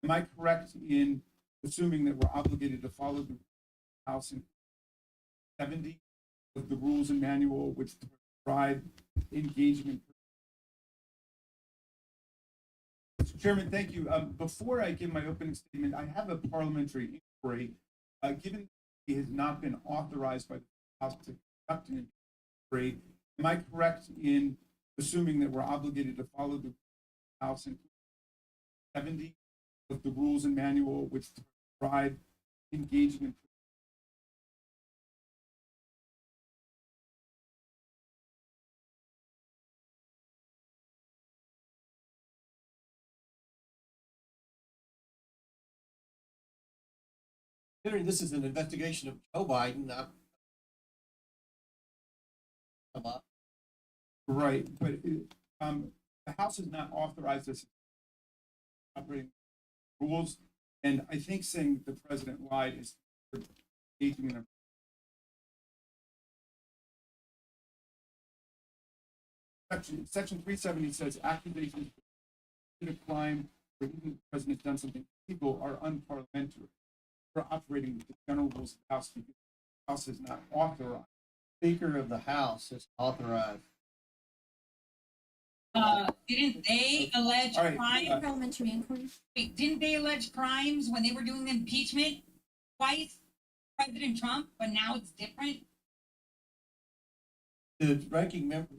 Am I correct in assuming that we're obligated to follow the House in 70 of the rules and manual which prescribe engagement? Mr. Chairman, thank you. Before I give my opening statement, I have a parliamentary inquiry. Given he has not been authorized by the House to conduct an inquiry, am I correct in assuming that we're obligated to follow the House in 70 of the rules and manual which prescribe engagement? Considering this is an investigation of Joe Biden, Right, but the House has not authorized us operating rules, and I think saying the president lied is engaging in a section 370 says accusations of a crime where the president has done something illegal are unparliamentary. We're operating with the general rules of the House because the House has not authorized. Speaker of the House has authorized. Didn't they allege All right, crimes? Parliamentary inquiry. Wait, didn't they allege crimes when they were doing the impeachment twice? President Trump, but now it's different. The ranking member.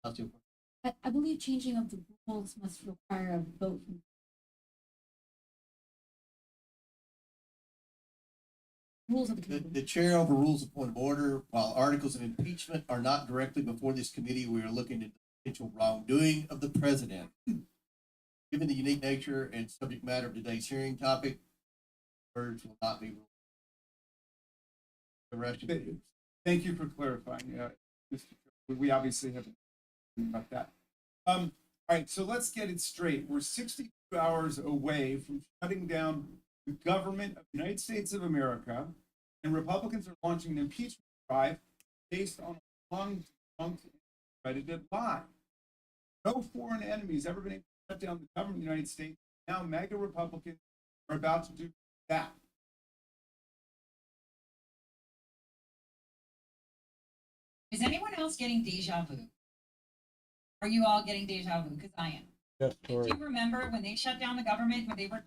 I believe changing of the rules must require a vote from rules of the committee. The chair overrules a point of order. While articles of impeachment are not directly before this committee, we are looking at the potential wrongdoing of the president. Given the unique nature and subject matter of today's hearing topic, words will not be ruled. Thank you for clarifying, Mr. Chair. We obviously haven't about that. All right, so let's get it straight. We're 62 hours away from shutting down the government of the United States of America, and Republicans are launching an impeachment drive based on a long accredited lie. No foreign enemies ever been able to shut down the government of the United States. Now MAGA Republicans are about to do that. Is anyone else getting deja vu? Are you all getting deja vu? Because I am. Yes, Do you remember when they shut down the government, when they were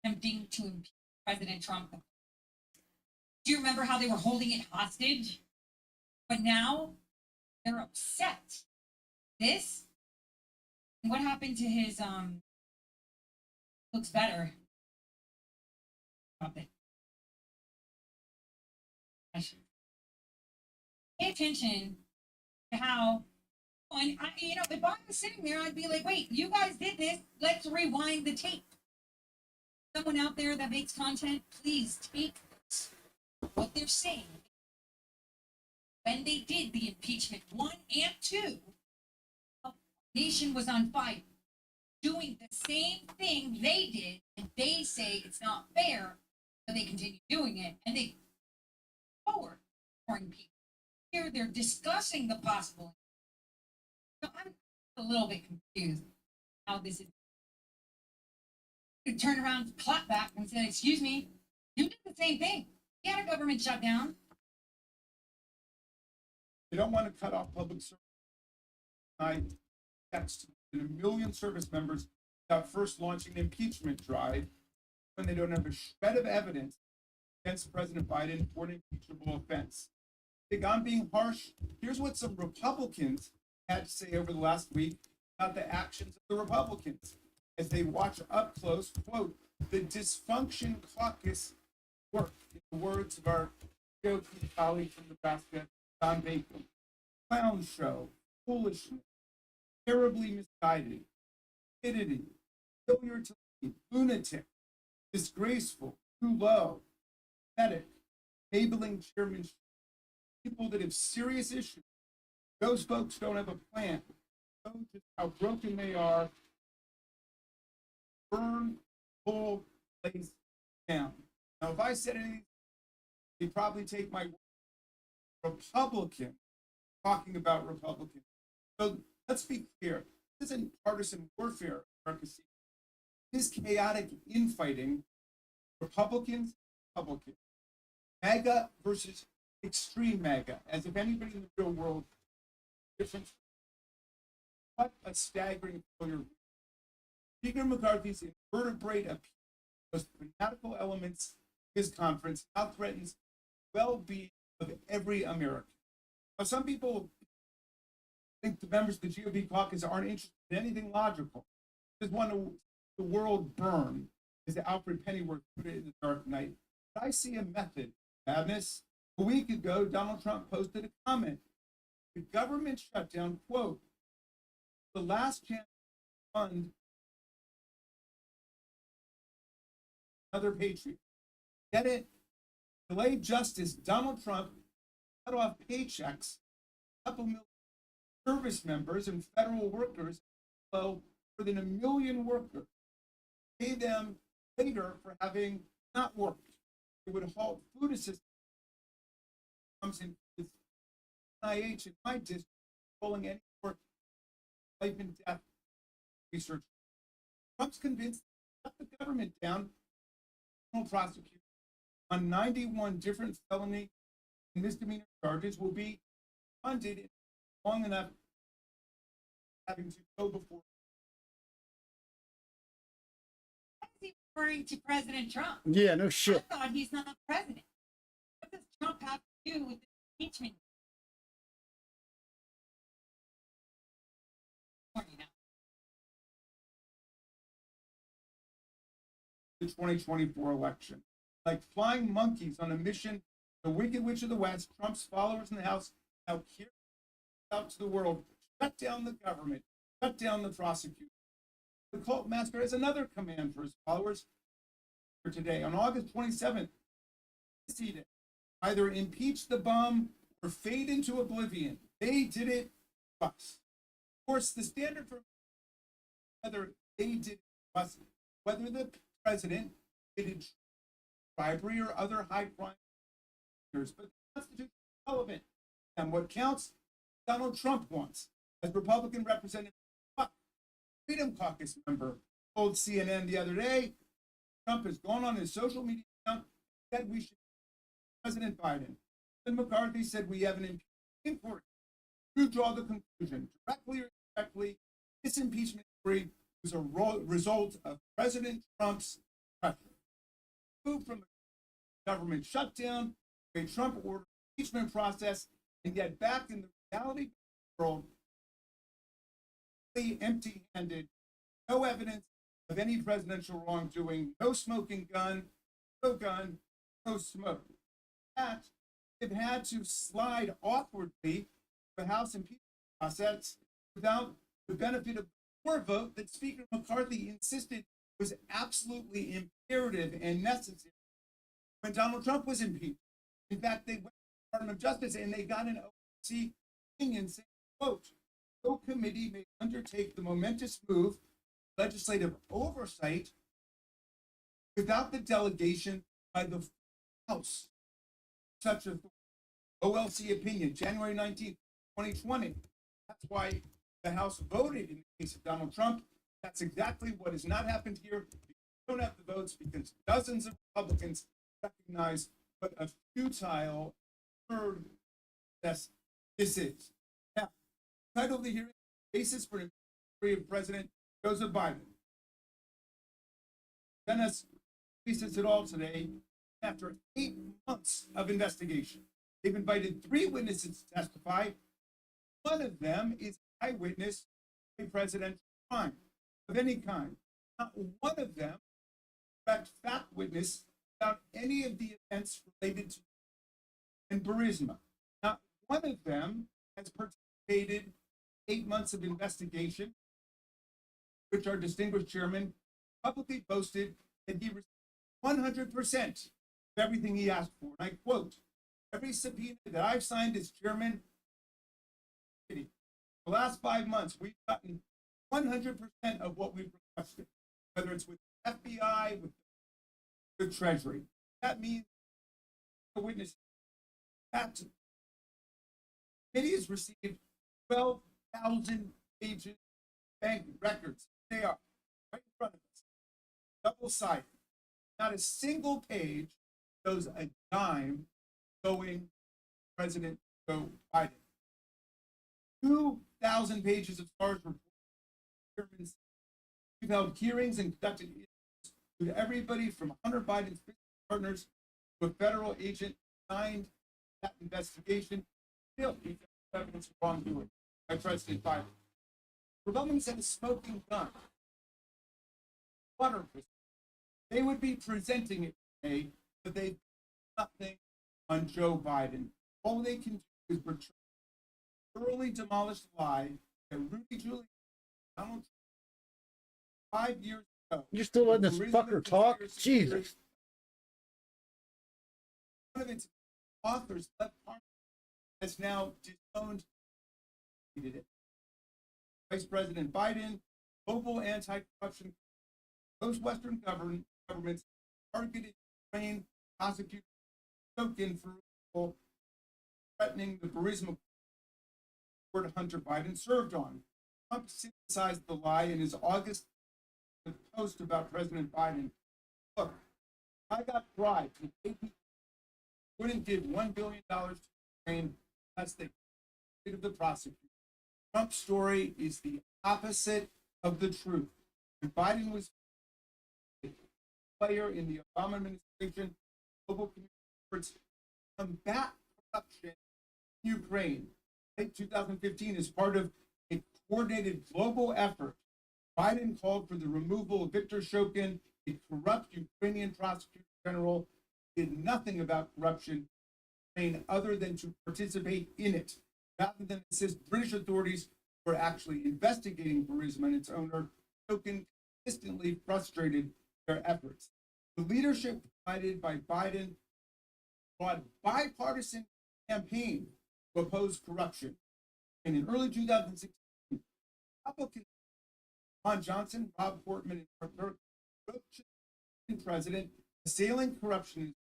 attempting to impeach President Trump? Do you remember how they were holding it hostage? But now they're upset. This, what happened to his, looks better. Stop it. Pay attention to how, and if I was sitting there, I'd be like, wait, you guys did this. Let's rewind the tape. Someone out there that makes content, please take what they're saying. When they did the impeachment 1 and 2, the nation was on fire, doing the same thing they did, and they say it's not fair, but they continue doing it, and they forward for impeachment. Here they're discussing the possible. So I'm a little bit confused how this is. You turn around, clap back, and say, "Excuse me, you did the same thing. You had a government shutdown." They don't want to cut off public service. I text a million service members without first launching an impeachment drive when they don't have a shred of evidence against President Biden for an impeachable offense. I think I'm being harsh. Here's what some Republicans had to say over the last week about the actions of the Republicans as they watch up close, quote, the dysfunction caucus work, in the words of our GOP colleague from Nebraska, Don Bacon. Clown show, foolishness, terribly misguided, stupidity, failure to lead, lunatic, disgraceful, too low, pathetic, enabling chairmanship, people that have serious issues. Those folks don't have a plan. Know just how broken they are. Burn the whole place down. Now, if I said anything, you'd probably take my Republican talking about Republicans. So let's be clear. This isn't partisan warfare, America. This chaotic infighting, Republicans, MAGA versus extreme MAGA, as if anybody in the real world different. What a staggering failure. Speaker McCarthy's invertebrate appeal, most fanatical elements of his conference now threatens the well-being of every American. Now, some people think the members of the GOP caucus aren't interested in anything logical. They just want the world burn, as Alfred Pennyworth put it in The Dark Knight. But I see a method. Madness. A week ago, Donald Trump posted a comment. The government shutdown, quote, the last chance to fund another patriot. Get it? Delayed justice. Donald Trump cut off paychecks, a couple million service members and federal workers, so more than 1 million workers, pay them later for having not worked. It would halt food assistance. Comes in with NIH in my district, pulling any work, life and death research. Trump's convinced to shut the government down. Prosecution on 91 different felony and misdemeanor charges will be funded long enough having to go before. Why is he referring to President Trump? Yeah, no shit. I thought he's not president. What does Trump have to do with the impeachment? The 2024 election. Like flying monkeys on a mission, the Wicked Witch of the West, Trump's followers in the House now carry out to the world, shut down the government, shut down the prosecution. The cult master has another command for his followers for today. On August 27th, either impeach the bum or fade into oblivion. They did it to us. Of course, the standard for whether they did it to us, whether the president did bribery or other high crime, but the Constitution is relevant. And what counts, Donald Trump wants. As Republican Representative Freedom Caucus member told CNN the other day, Trump has gone on his social media account and said we should President Biden. And McCarthy said we have an inquiry to draw the conclusion, directly or indirectly, this impeachment inquiry was a result of President Trump's pressure. Move from the government shutdown to a Trump order impeachment process, and yet back in the reality world, empty-handed, no evidence of any presidential wrongdoing, no smoking gun, no smoke. That they've had to slide awkwardly the House impeachment process without the benefit of the vote that Speaker McCarthy insisted was absolutely imperative and necessary when Donald Trump was impeached. In fact, they went to the Department of Justice and they got an OC opinion saying, quote, no committee may undertake the momentous move, legislative oversight, without the delegation by the House. Such as OLC opinion, January 19th, 2020. That's why the House voted in the case of Donald Trump. That's exactly what has not happened here. We don't have the votes because dozens of Republicans recognize what a futile, absurd process this is. Now, title of the hearing, basis for impeachment of President Joseph Biden. Dennis faces it all today after 8 months of investigation. They've invited 3 witnesses to testify. One of them is an eyewitness to a presidential crime of any kind. Not one of them, in fact, fact witness about any of the events related to and Burisma. Not one of them has participated in 8 months of investigation, which our distinguished chairman publicly boasted that he received 100% of everything he asked for. And I quote, every subpoena that I've signed as chairman, the last 5 months, we've gotten 100% of what we've requested, whether it's with the FBI, with the Treasury. That means the witness that committee has received 12,000 pages of bank records. They are right in front of us. sided. Not a single page shows a dime going to President Joe Biden. 2,000 pages of SARS reports. We've held hearings and conducted interviews with everybody from Hunter Biden's business partners to a federal agent signed that investigation. Still, we found evidence of wrongdoing by President Biden. Republicans had a smoking gun. Water. They would be presenting it today, but they nothing on Joe Biden. All they can do is thoroughly demolish the lie that Rudy Giuliani, Donald Trump, 5 years ago. You're still letting this fucker talk? Jesus. One of its authors, Lev Parnas, has now disowned it. Vice President Biden, global anti-corruption, most Western governments targeted Ukraine, prosecuted Shokin for threatening the Burisma court Hunter Biden served on. Trump synthesized the lie in his August post about President Biden. Look, I got bribed to pay people wouldn't give $1 billion to Ukraine unless they of the prosecutor. Trump's story is the opposite of the truth. When Biden was a player in the Obama administration, global community efforts to combat corruption in Ukraine. Late 2015, as part of a coordinated global effort, Biden called for the removal of Viktor Shokin, a corrupt Ukrainian prosecutor general, did nothing about corruption in Ukraine other than to participate in it, rather than assist British authorities who were actually investigating Burisma and its owner. Shokin consistently frustrated their efforts. The leadership provided by Biden brought bipartisan campaign to oppose corruption. And in early 2016, Republicans Ron Johnson, Rob Portman, and Mark Burke wrote to the president assailing corruption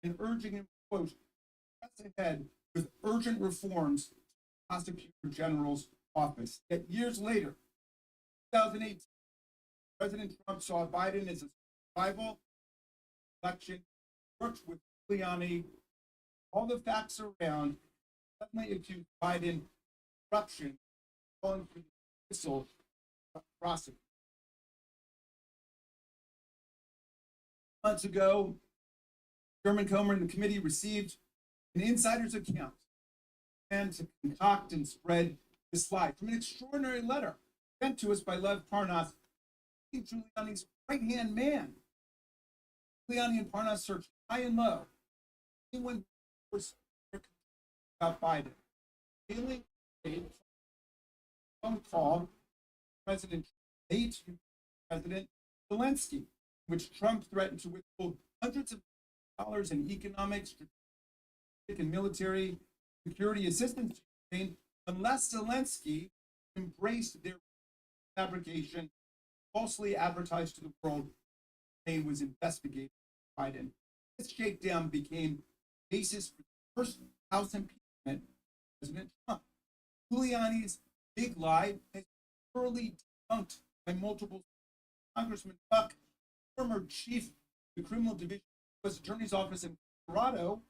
and urging him, quote, press ahead with urgent reforms to the Prosecutor General's office. Yet years later, 2018, President Trump saw Biden as a rival election, worked with Giuliani, all the facts around, suddenly accused Biden of corruption, calling for the dismissal of prosecutor. Months ago, Chairman Comer and the committee received an insider's account and to concoct and spread this lie from an extraordinary letter sent to us by Lev Parnas, Giuliani's right-hand man. Giuliani and Parnas searched high and low. Anyone was about Biden. Daily phone call President President Zelensky, which Trump threatened to withhold hundreds of dollars in economic, strategic, and military security assistance to Ukraine unless Zelensky embraced their fabrication, falsely advertised to the world Ukraine was investigating Biden. This shakedown became the basis for the first House impeachment of President Trump. Giuliani's big lie has thoroughly debunked by multiple Congressman Buck, former chief of the criminal division of the U.S. Attorney's Office in Colorado,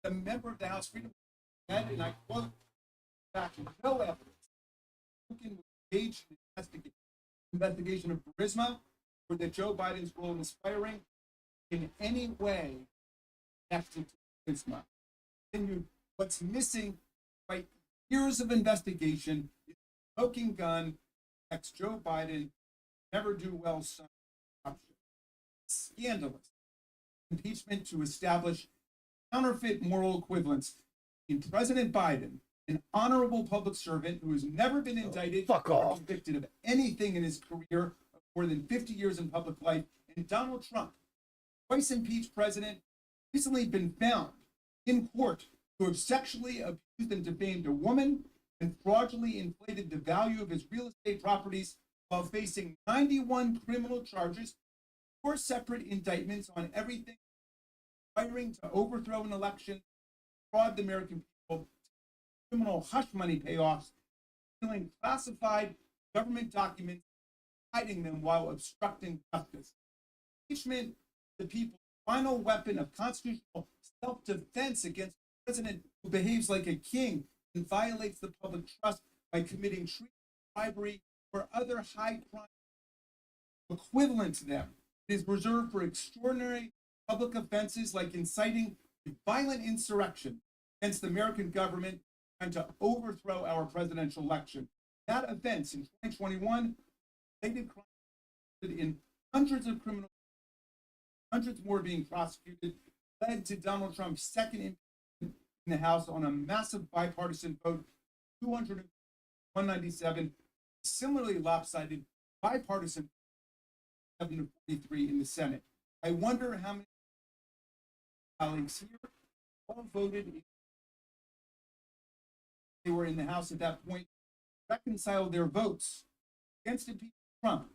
a member of the House Freedom Committee, and I quote, back no evidence was engaged in investigation of Burisma or that Joe Biden's role in aspiring in any way connected to Burisma. What's missing by years of investigation is a smoking gun next Joe Biden never do well son option. Scandalous impeachment to establish counterfeit moral equivalence in President Biden, an honorable public servant who has never been indicted or convicted of anything in his career of more than 50 years in public life, and Donald Trump, twice impeached president, recently been found in court to have sexually abused and defamed a woman and fraudulently inflated the value of his real estate properties while facing 91 criminal charges, 4 separate indictments on everything aspiring to overthrow an election, fraud the American people, criminal hush money payoffs, stealing classified government documents, hiding them while obstructing justice. impeachment, the people's final weapon of constitutional self-defense against a president who behaves like a king and violates the public trust by committing treason, bribery, or other high crime equivalent to them. It is reserved for extraordinary public offenses like inciting a violent insurrection against the American government and to overthrow our presidential election. That offense in 2021, related crimes in hundreds of criminal, hundreds more being prosecuted, led to Donald Trump's second impeachment in the House on a massive bipartisan vote, 200 197, similarly lopsided bipartisan 743 in the Senate. I wonder how many colleagues here all voted. They were in the House at that point, reconciled their votes against impeaching Trump,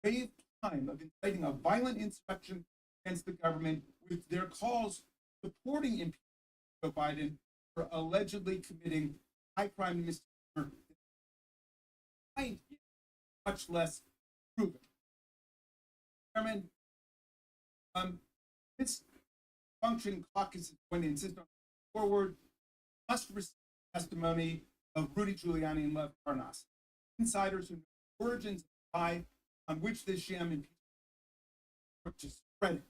saved time of inciting a violent insurrection against the government with their calls supporting impeachment Joe Biden for allegedly committing high crime misdemeanor, much less proven. Chairman, this function caucus is going to insist on forward must receive testimony of Rudy Giuliani and Lev Parnas, insiders who know the origins of the lie on which this sham impeachment to spread it.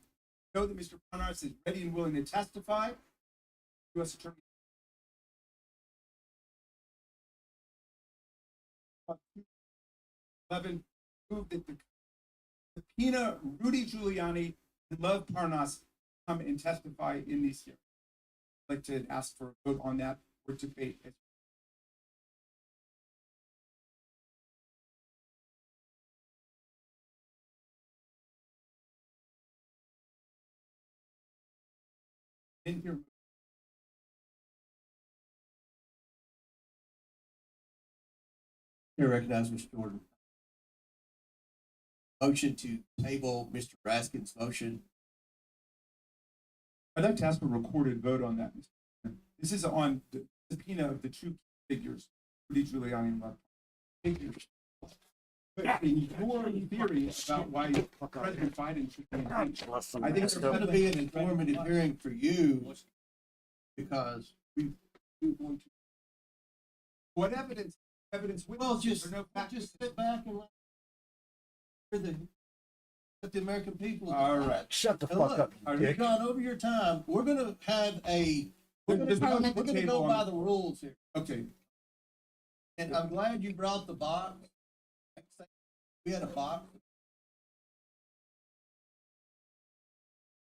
Know that Mr. Parnas is ready and willing to testify. U.S. Attorney 11 moved that the subpoena Rudy Giuliani and Lev Parnas come and testify in these hearings. I'd like to ask for a vote on that or debate. In here. I recognize Mr. Jordan. Motion to table Mr. Raskin's motion. I'd like to ask a recorded vote on that, Mr. Chairman. This is on the subpoena of the two figures, Rudy Giuliani and Lev Parnas. But in your theory about why President Biden should be impeached, I think It's going to be an informative hearing for you because what evidence well, witnesses just or no fact just sit back and let the American people. All right. Shut the And fuck look, up, you you've dick. gone over your time. We're going to have a. We're There's going a motion to table go on- by the rules here, Okay, and I'm glad you brought the box. We had a box.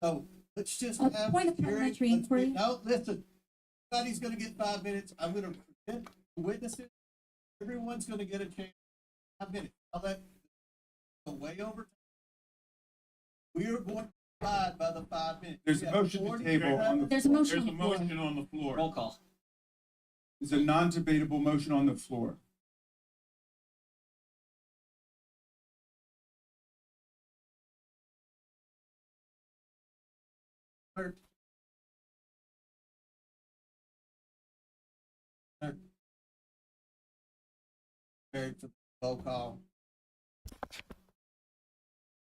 So let's just A have point the of hearing. parliamentary Let's inquiry. No, listen. Everybody's going to get 5 minutes. I'm going to present the witnesses. Everyone's going to get a chance. 5 minutes. I'll let go way over. We are going to abide by the 5 minutes. there's We a have motion to 40 table on the There's a floor. motion on the floor. on the floor. Roll call. There's a non-debatable motion on the floor. Clerk. Clerk. Carried for roll call.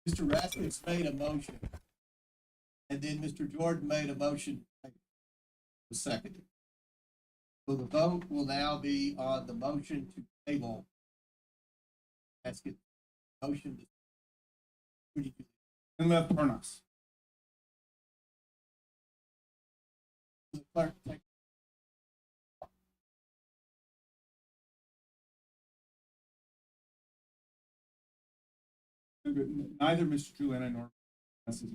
Mr. Rasmus made a motion. And then Mr. Jordan made a motion. Was seconded. So the vote will now be on the motion to table. Ask it. Motion. And Lev Parnas. Clerk, take. Neither Mr. Giuliani nor Parnas is.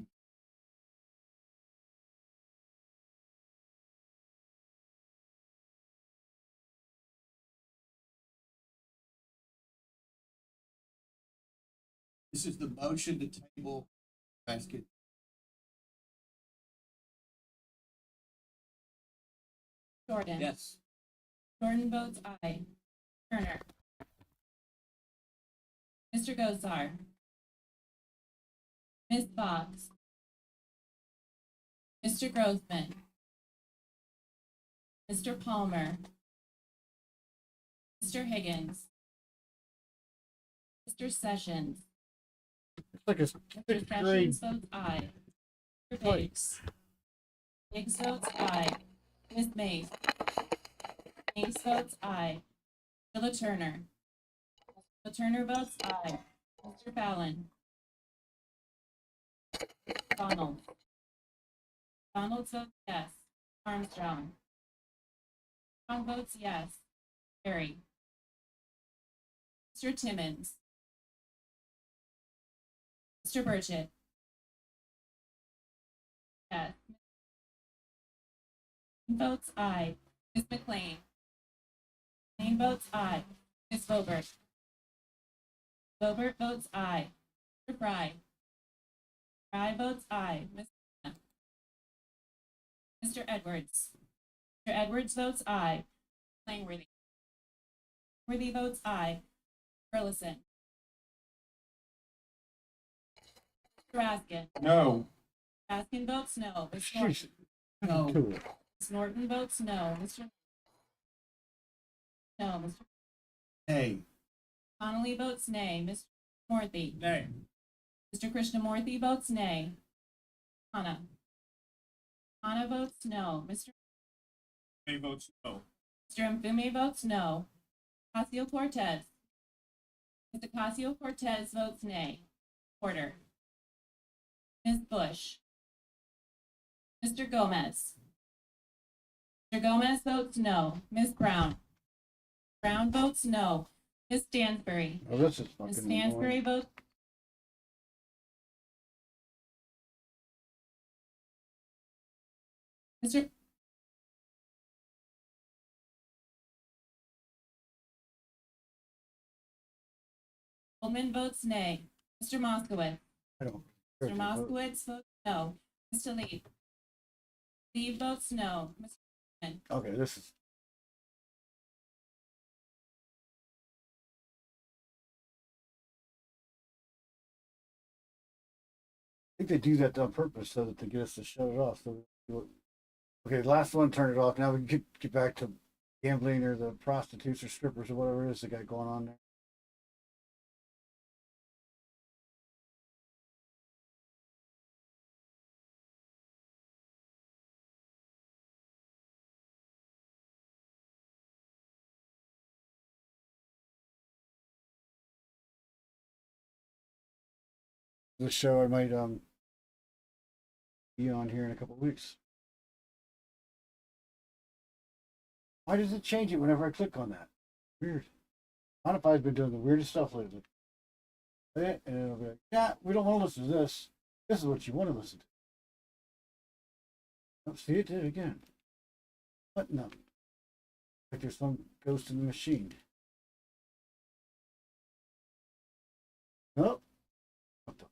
This is the motion to table. Ask it. Jordan. Yes. Jordan votes aye. Turner. Mr. Gosar. Ms. Fox. Mr. Grossman. Mr. Palmer. Mr. Higgins. Mr. Sessions. like a Mr. sixth grade. Sessions votes aye. Mr. Biggs. Biggs votes aye. Ms. Mays. Mays votes aye. Mr. Turner. Mr. Turner votes aye. Mr. Fallon. Donald. Donald votes yes. Armstrong. Armstrong votes yes. Carrie. Mr. Timmons. Mr. Burchett. Yes. Votes aye. Ms. McLean. McLean votes aye. Ms. Vobert. Vobert votes aye. Mr. Fry. Fry votes aye. Ms. Hannah. Mr. Edwards. Mr. Edwards votes aye. Langworthy. Worthy votes aye. Burleson. Mr. Raskin. No. Raskin votes no. Ms. Norton. Jeez. No. Ms. Norton votes no. Mr. No. Mr. Hey, Connolly votes nay. Mr. Morthy. Nay. Mr. Krishnamurthy votes nay. Hannah. Hannah votes no. Mr. Nay votes no. Mr. Mfume votes no. Ocasio Cortez. Mr. Ocasio Cortez votes nay. Porter. Ms. Bush. Mr. Gomez. Mr. Gomez votes no. Ms. Brown. Brown votes no. Ms. Stansbury. Oh, this is Ms. fucking Stansbury annoying. votes. Mr. Goldman votes nay. Mr. Moskowitz. I don't. Mr. Moskowitz votes no. Mr. Lee. Lee votes no. Mr. Goldman. Okay, this is. I think they do that on purpose so that they get us to shut it off. Okay, last one, turn it off. Now we can get back to gambling or the prostitutes or strippers or whatever it is they got going on there. The show I might be on here in a couple of weeks. Why does it change it whenever I click on that? Weird. Spotify's been doing the weirdest stuff lately. And it'll be like, yeah, we don't want to listen to this. This is what you want to listen to. Oh, see, it did it again. What? No. Like there's some ghost in the machine. Nope. What the?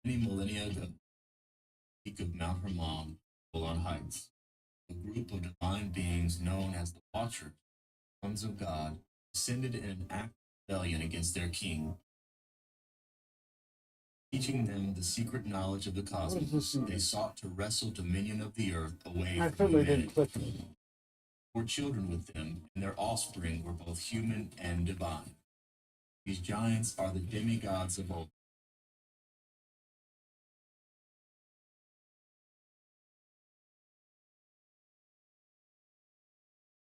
Many millennia ago, peak of Mount Hermon, Golan Heights, a group of divine beings known as the Watchers, sons of God, descended in an act of rebellion against their king, teaching them the secret knowledge of the What is this cosmos. even? They sought to wrestle dominion of the earth away I from certainly didn't humanity. click it. Were children with them, and their offspring were both human and divine. These giants are the demigods of old.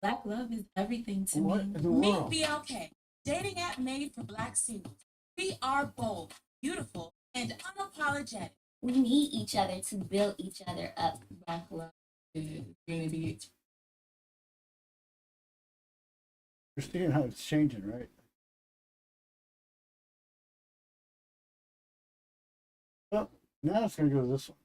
Black love is everything to What me. in the Meet world? BLK, dating app made for Black singles. We are bold, beautiful, and unapologetic. We need each other to build each other up. Black love is unity. You're seeing how it's changing, right? Well, now it's going to go to this one.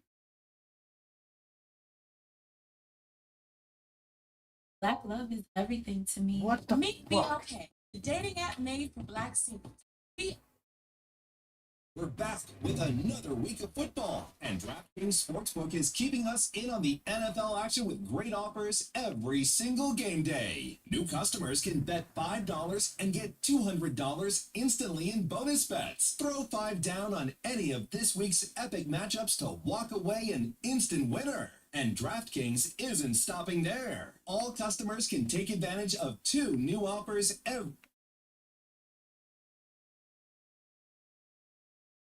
Black love is everything to me. What the Meet fuck? BLK, the dating app made for Black singles. We're back with another week of football, and DraftKings Sportsbook is keeping us in on the NFL action with great offers every single game day. New customers can bet $5 and get $200 instantly in bonus bets. Throw 5 down on any of this week's epic matchups to walk away an instant winner. And DraftKings isn't stopping there. All customers can take advantage of 2 new offers every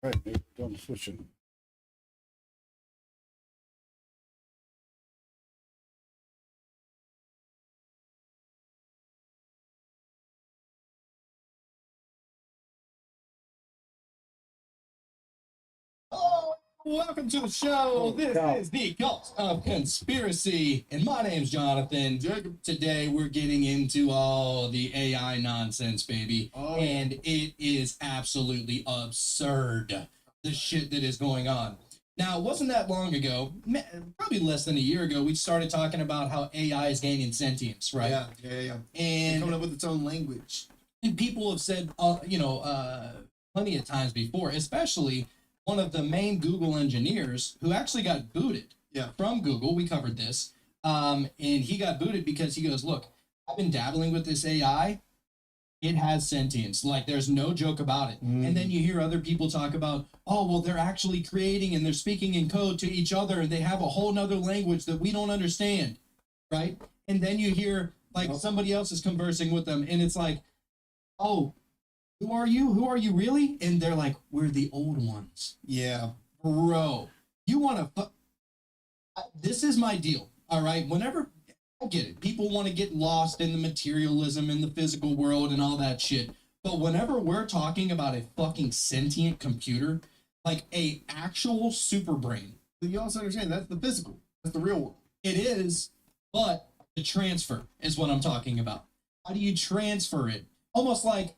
Right, maybe don't switch it. Welcome to the show. This cow. is the Cult of Conspiracy, and my name's Jonathan. Today we're getting into all the AI nonsense, baby, and it is absolutely absurd, the shit that is going on. Now, it wasn't that long ago, probably less than a year ago, we started talking about how AI is gaining sentience, right? Yeah. And Coming up with its own language. and people have said, plenty of times before, especially one of the main Google engineers who actually got booted from Google. We covered this. And he got booted because he goes, look, I've been dabbling with this AI. It has sentience. Like, there's no joke about it. And then you hear other people talk about, oh, well, they're actually creating and they're speaking in code to each other and they have a whole nother language that we don't understand, right? And then you hear, like, somebody else is conversing with them and it's like, oh, who are you? Who are you really? And they're like, we're the old ones. Yeah. Bro, you want to... This is my deal, all right? Whenever... I get it. People want to get lost in the materialism in the physical world and all that shit. But whenever we're talking about a fucking sentient computer, like a actual super brain. You also understand that's the physical. That's the real world. It is, but the transfer is what I'm talking about. How do you transfer it? Almost like,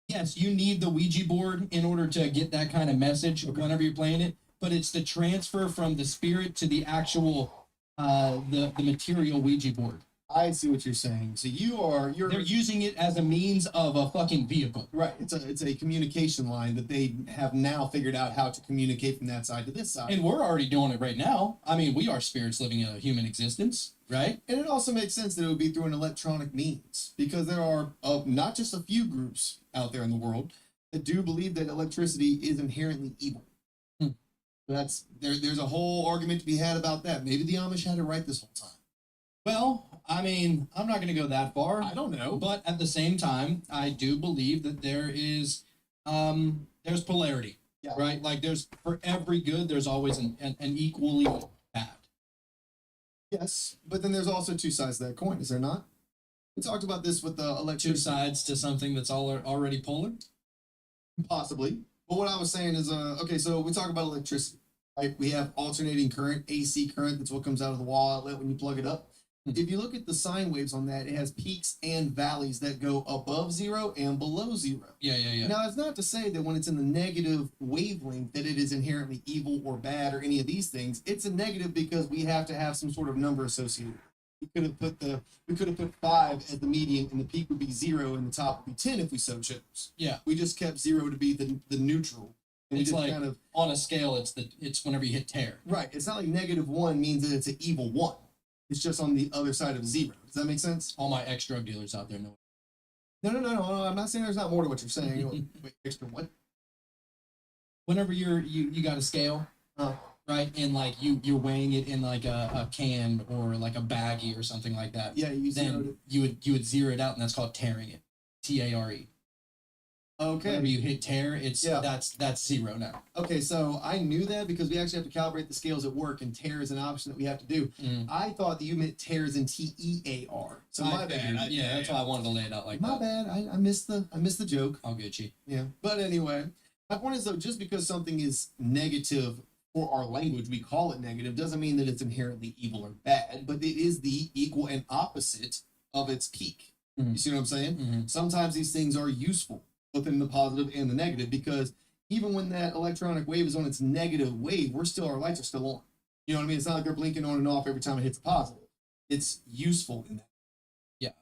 yes, you need the Ouija board in order to get that kind of message whenever you're playing it, but it's the transfer from the spirit to the actual the material Ouija board. I see what you're saying. So They're using it as a means of a fucking vehicle. Right. It's a communication line that they have now figured out how to communicate from that side to this side. And we're already doing it right now. I mean, we are spirits living a human existence, right? And it also makes sense that it would be through an electronic means because there are not just a few groups out there in the world that do believe that electricity is inherently evil. There's a whole argument to be had about that. Maybe the Amish had it right this whole time. Well, I mean, I'm not going to go that far. I don't know. But at the same time, I do believe that there is, there's polarity, right? Like there's, for every good, there's always an equally bad. Yes, but then there's also 2 sides to that coin, is there not? We talked about this with the electricity. 2 sides to something that's already polar? Possibly. But what I was saying is, okay, so we talk about electricity, right? We have alternating current, AC current. That's what comes out of the wall outlet when you plug it up. If you look at the sine waves on that, it has peaks and valleys that go above 0 and below 0. Yeah. Now, it's not to say that when it's in the negative wavelength that it is inherently evil or bad or any of these things. It's a negative because we have to have some sort of number associated. We could have put 5 as the median, and the peak would be 0, and the top would be 10 if we so chose. Yeah. We just kept 0 to be the neutral. And It's we just like, kind of, on a scale, it's whenever you hit tear. right. It's not like -1 means that it's an evil 1. It's just on the other side of 0. Does that make sense? All my ex-drug dealers out there know. No. I'm not saying there's not more to what you're saying. Wait, extra what? Whenever you got a scale, right, and like you're weighing it in like a can or like a baggie or something like that. Yeah, you zeroed then you would zero it out, and that's called tearing it. TARE. Okay. Whenever you hit tear, it's Yeah. that's 0 now. Okay, so I knew that because we actually have to calibrate the scales at work, and tear is an option that we have to do. I thought that you meant tears in TEAR. So my bad. That's why I wanted to lay it out like My that. bad. I missed the joke. I'll get you. Yeah. But anyway, my point is though, just because something is negative for our language, we call it negative, doesn't mean that it's inherently evil or bad, but it is the equal and opposite of its peak. You see what I'm saying? Sometimes these things are useful, both in the positive and the negative, because even when that electronic wave is on its negative wave, our lights are still on. You know what I mean? It's not like they're blinking on and off every time it hits a positive. It's useful in that. Yeah.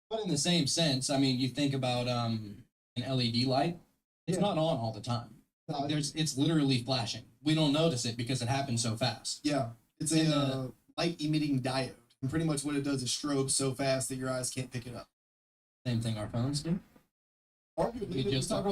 But in the same sense, I mean, you think about an LED light, it's not on all the time. No, It's literally flashing. We don't notice it because it happens so fast. Yeah, it's a light emitting diode. And pretty much what it does is strobe so fast that your eyes can't pick it up. Same thing our phones do. Arguably, We just got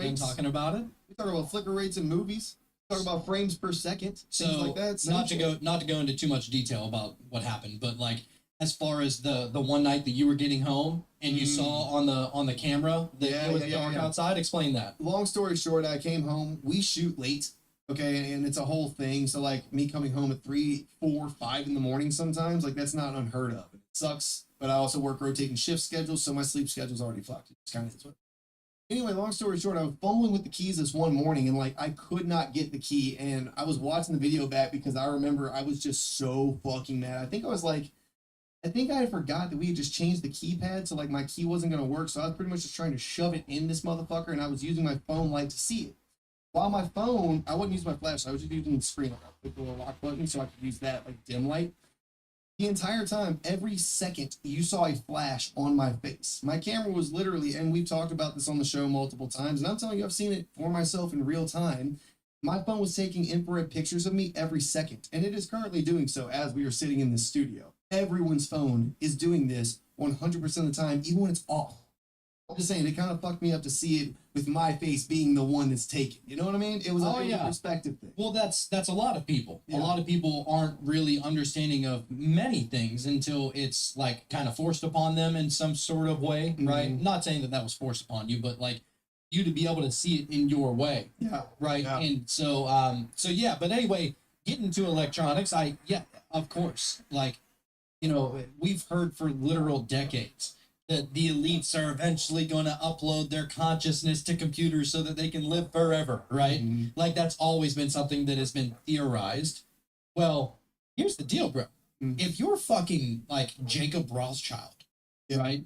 done talking about it. We talk about flicker rates in movies. Talk about frames per second, So things like that. not to go into too much detail about what happened, but like as far as the one night that you were getting home and you saw on the camera that it was dark outside, explain that. Long story short, I came home. We shoot late, okay, and it's a whole thing. So like me coming home at 3, 4, 5 in the morning sometimes, like that's not unheard of. It sucks, but I also work rotating shift schedules, so my sleep schedule's already fucked. It's kind of anyway. Long story short, I was fumbling with the keys this one morning, and like I could not get the key, and I was watching the video back because I remember I was just so fucking mad. I think I forgot that we had just changed the keypad, so like my key wasn't gonna work. So I was pretty much just trying to shove it in this motherfucker, and I was using my phone light to see it. While my phone, I wouldn't use my flash. I was just using the screen, like I clicked the little lock button, so I could use that like dim light. The entire time, every second, you saw a flash on my face. My camera was literally, and we've talked about this on the show multiple times, and I'm telling you, I've seen it for myself in real time. My phone was taking infrared pictures of me every second, and it is currently doing so as we are sitting in this studio. Everyone's phone is doing this 100% of the time, even when it's off. I'm just saying, it kind of fucked me up to see it with my face being the one that's taken. You know what I mean? It was a perspective thing. Well, that's a lot of people. Yeah. A lot of people aren't really understanding of many things until it's like kind of forced upon them in some sort of way, right? Not saying that was forced upon you, but like you to be able to see it in your way. Yeah. Right. Yeah. And so yeah, but anyway, getting to electronics, of course, like, you know, we've heard for literal decades that the elites are eventually going to upload their consciousness to computers so that they can live forever, right? Like that's always been something that has been theorized. Well, here's the deal, bro. If you're fucking like Jacob Rothschild, right,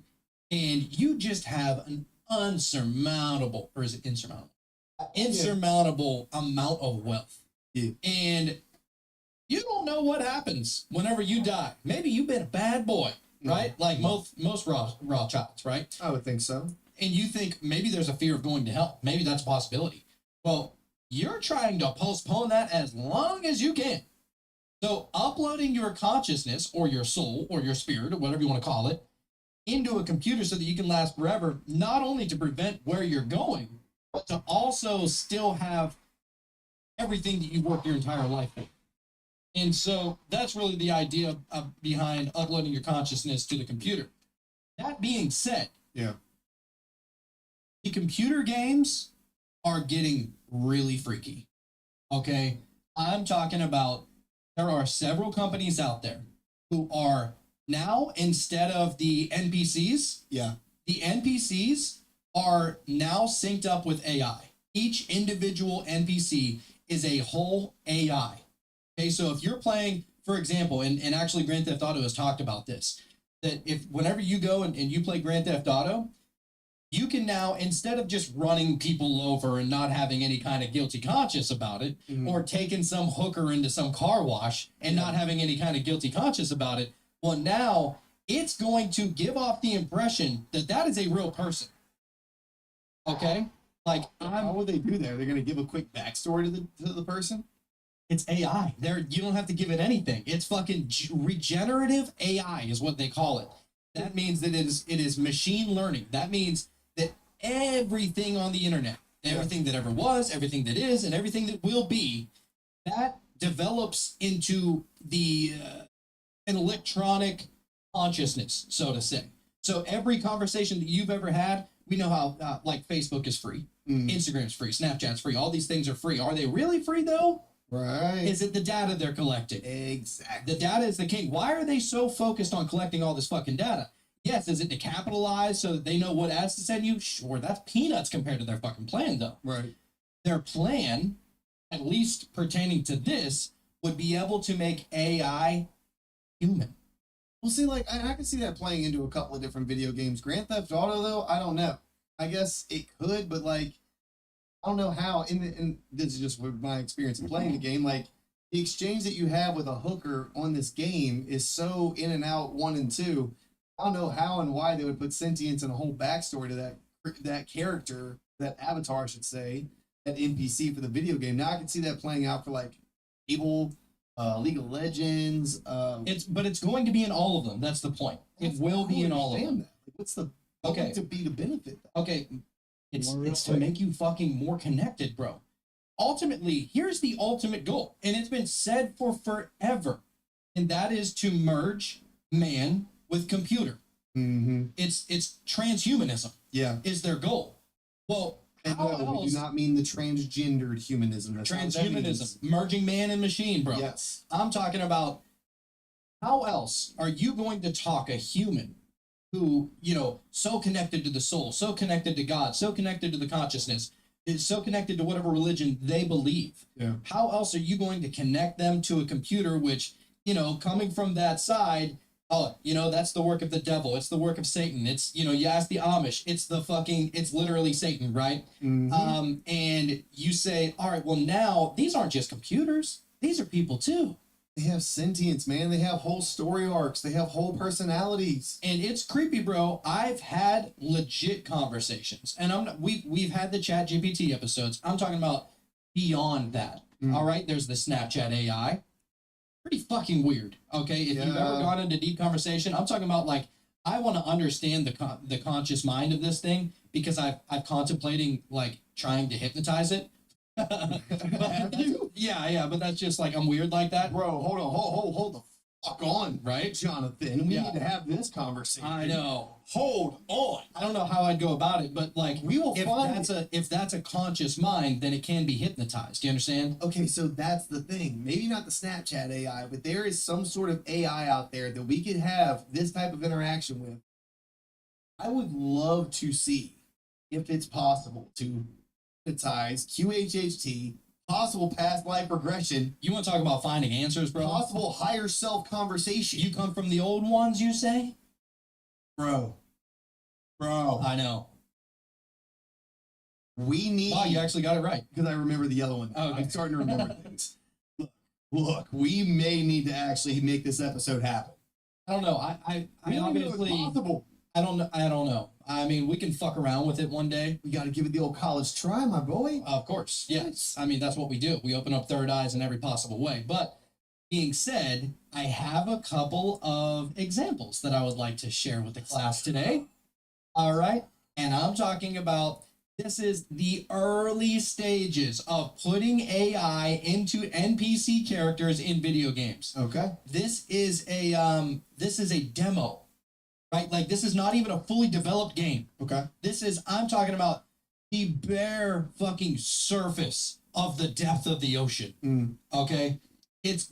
and you just have an unsurmountable, or is it insurmountable? Insurmountable amount of wealth. And you don't know what happens whenever you die. Maybe you've been a bad boy, right? Like most Rothschilds, right? I would think so. And you think maybe there's a fear of going to hell. Maybe that's a possibility. Well, you're trying to postpone that as long as you can. So uploading your consciousness or your soul or your spirit or whatever you want to call it into a computer so that you can last forever, not only to prevent where you're going, but to also still have everything that you've worked your entire life for. And so that's really the idea behind uploading your consciousness to the computer. That being said, the computer games are getting really freaky. Okay? I'm talking about there are several companies out there who are now, instead of the NPCs, the NPCs are now synced up with AI. Each individual NPC is a whole AI. Okay, so if you're playing, for example, and actually Grand Theft Auto has talked about this, that if whenever you go and you play Grand Theft Auto, you can now, instead of just running people over and not having any kind of guilty conscience about it, or taking some hooker into some car wash and not having any kind of guilty conscience about it, well, now it's going to give off the impression that that is a real person. Okay? Like, how would they do that? Are they going to give a quick backstory to the person? It's AI. You don't have to give it anything. It's fucking regenerative AI is what they call it. That means that it is machine learning. That means that everything on the internet, everything that ever was, everything that is, and everything that will be, that develops into an electronic consciousness, so to say. So every conversation that you've ever had, we know how like Facebook is free, Instagram's free, Snapchat's free. All these things are free. Are they really free though? Right. Is it the data they're collecting? Exactly. The data is the king. Why are they so focused on collecting all this fucking data? Yes, is it to capitalize so that they know what ads to send you? Sure, that's peanuts compared to their fucking plan, though. Right. Their plan, at least pertaining to this, would be able to make AI human. Well, see, like, I can see that playing into a couple of different video games. Grand Theft Auto, though, I don't know. I guess it could, but, like, I don't know how, and this is just my experience in playing the game, like, the exchange that you have with a hooker on this game is so in and out 1 and 2. I don't know how and why they would put sentience and a whole backstory to that character, that avatar, I should say, that NPC for the video game. Now I can see that playing out for, like, Fable, League of Legends. But it's going to be in all of them. That's the point. It will be in all of them. That. Like, what's the point to be to benefit that? Okay. It's to make you fucking more connected, bro. ultimately, here's the ultimate goal, and it's been said for forever, and that is to merge man with computer. Mm-hmm. It's transhumanism. Yeah. Is their goal. Well, And how no, we else? do not mean the transgendered humanism. That's not what that means. Transhumanism, merging man and machine, bro. Yes. I'm talking about how else are you going to talk a human who, so connected to the soul, so connected to God, so connected to the consciousness, is so connected to whatever religion they believe. Yeah. How else are you going to connect them to a computer which, coming from that side, that's the work of the devil. It's the work of Satan. It's, you ask the Amish, it's literally Satan, right? Mm-hmm. And you say, all right, well now these aren't just computers. These are people too. They have sentience, man. They have whole story arcs. They have whole personalities. And it's creepy, bro. I've had legit conversations, and we've had the Chat GPT episodes. I'm talking about beyond that. All right, there's the Snapchat AI. Pretty fucking weird. Okay, if you've ever gone into deep conversation, I'm talking about like I want to understand the conscious mind of this thing because I've contemplating like trying to hypnotize it. Yeah, but that's just like I'm weird like that. Bro, hold the fuck on, Right? Jonathan. We need to have this conversation. I know. Hold on. I don't know how I'd go about it, but like We will if find that's a conscious mind, then it can be hypnotized. Do you understand? Okay, so that's the thing. Maybe not the Snapchat AI, but there is some sort of AI out there that we could have this type of interaction with. I would love to see if it's possible to hypnotize QHHT, possible past life regression, You want to talk about finding answers, bro? possible higher self conversation. You come from the old ones, you say? Bro. I know. We need. Wow, you actually got it right. Because I remember the other one. Oh, okay. I'm starting to remember things. Look, we may need to actually make this episode happen. I don't know. I We don't know if obviously it's possible. I don't know. I mean, we can fuck around with it one day. We got to give it the old college try, my boy. Of course, yes. I mean, that's what we do. We open up third eyes in every possible way. But being said, I have a couple of examples that I would like to share with the class today. All right. And I'm talking about this is the early stages of putting AI into NPC characters in video games. Okay. This is a demo. Right? Like this is not even a fully developed game. Okay. I'm talking about the bare fucking surface of the depth of the ocean. Okay? It's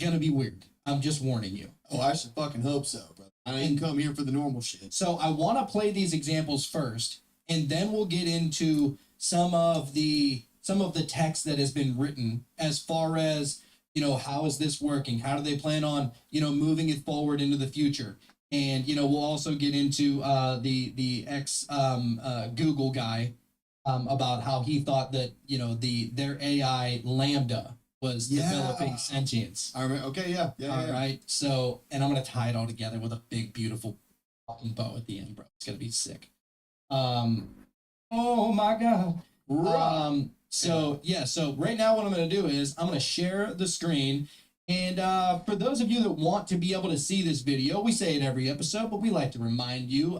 gonna be weird. I'm just warning you. Oh, I should fucking hope so, brother. I didn't come here for the normal shit. So I want to play these examples first, and then we'll get into some of the text that has been written as far as, how is this working? How do they plan on, moving it forward into the future? And, we'll also get into the ex Google guy about how he thought that, their AI Lambda was developing sentience. All right. Okay. Yeah. All right. So, and I'm going to tie it all together with a big, beautiful fucking bow at the end, bro. It's going to be sick. Oh my God. So right now what I'm going to do is I'm going to share the screen. And for those of you that want to be able to see this video, we say it every episode, but we like to remind you,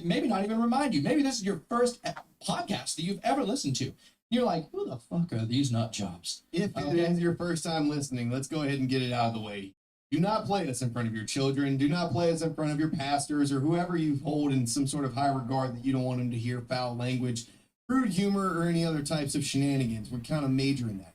maybe not even remind you, maybe this is your first podcast that you've ever listened to. You're like, who the fuck are these nut jobs? If it is your first time listening, let's go ahead and get it out of the way. Do not play us in front of your children. Do not play us in front of your pastors or whoever you hold in some sort of high regard that you don't want them to hear foul language, rude humor, or any other types of shenanigans. We're kind of majoring that.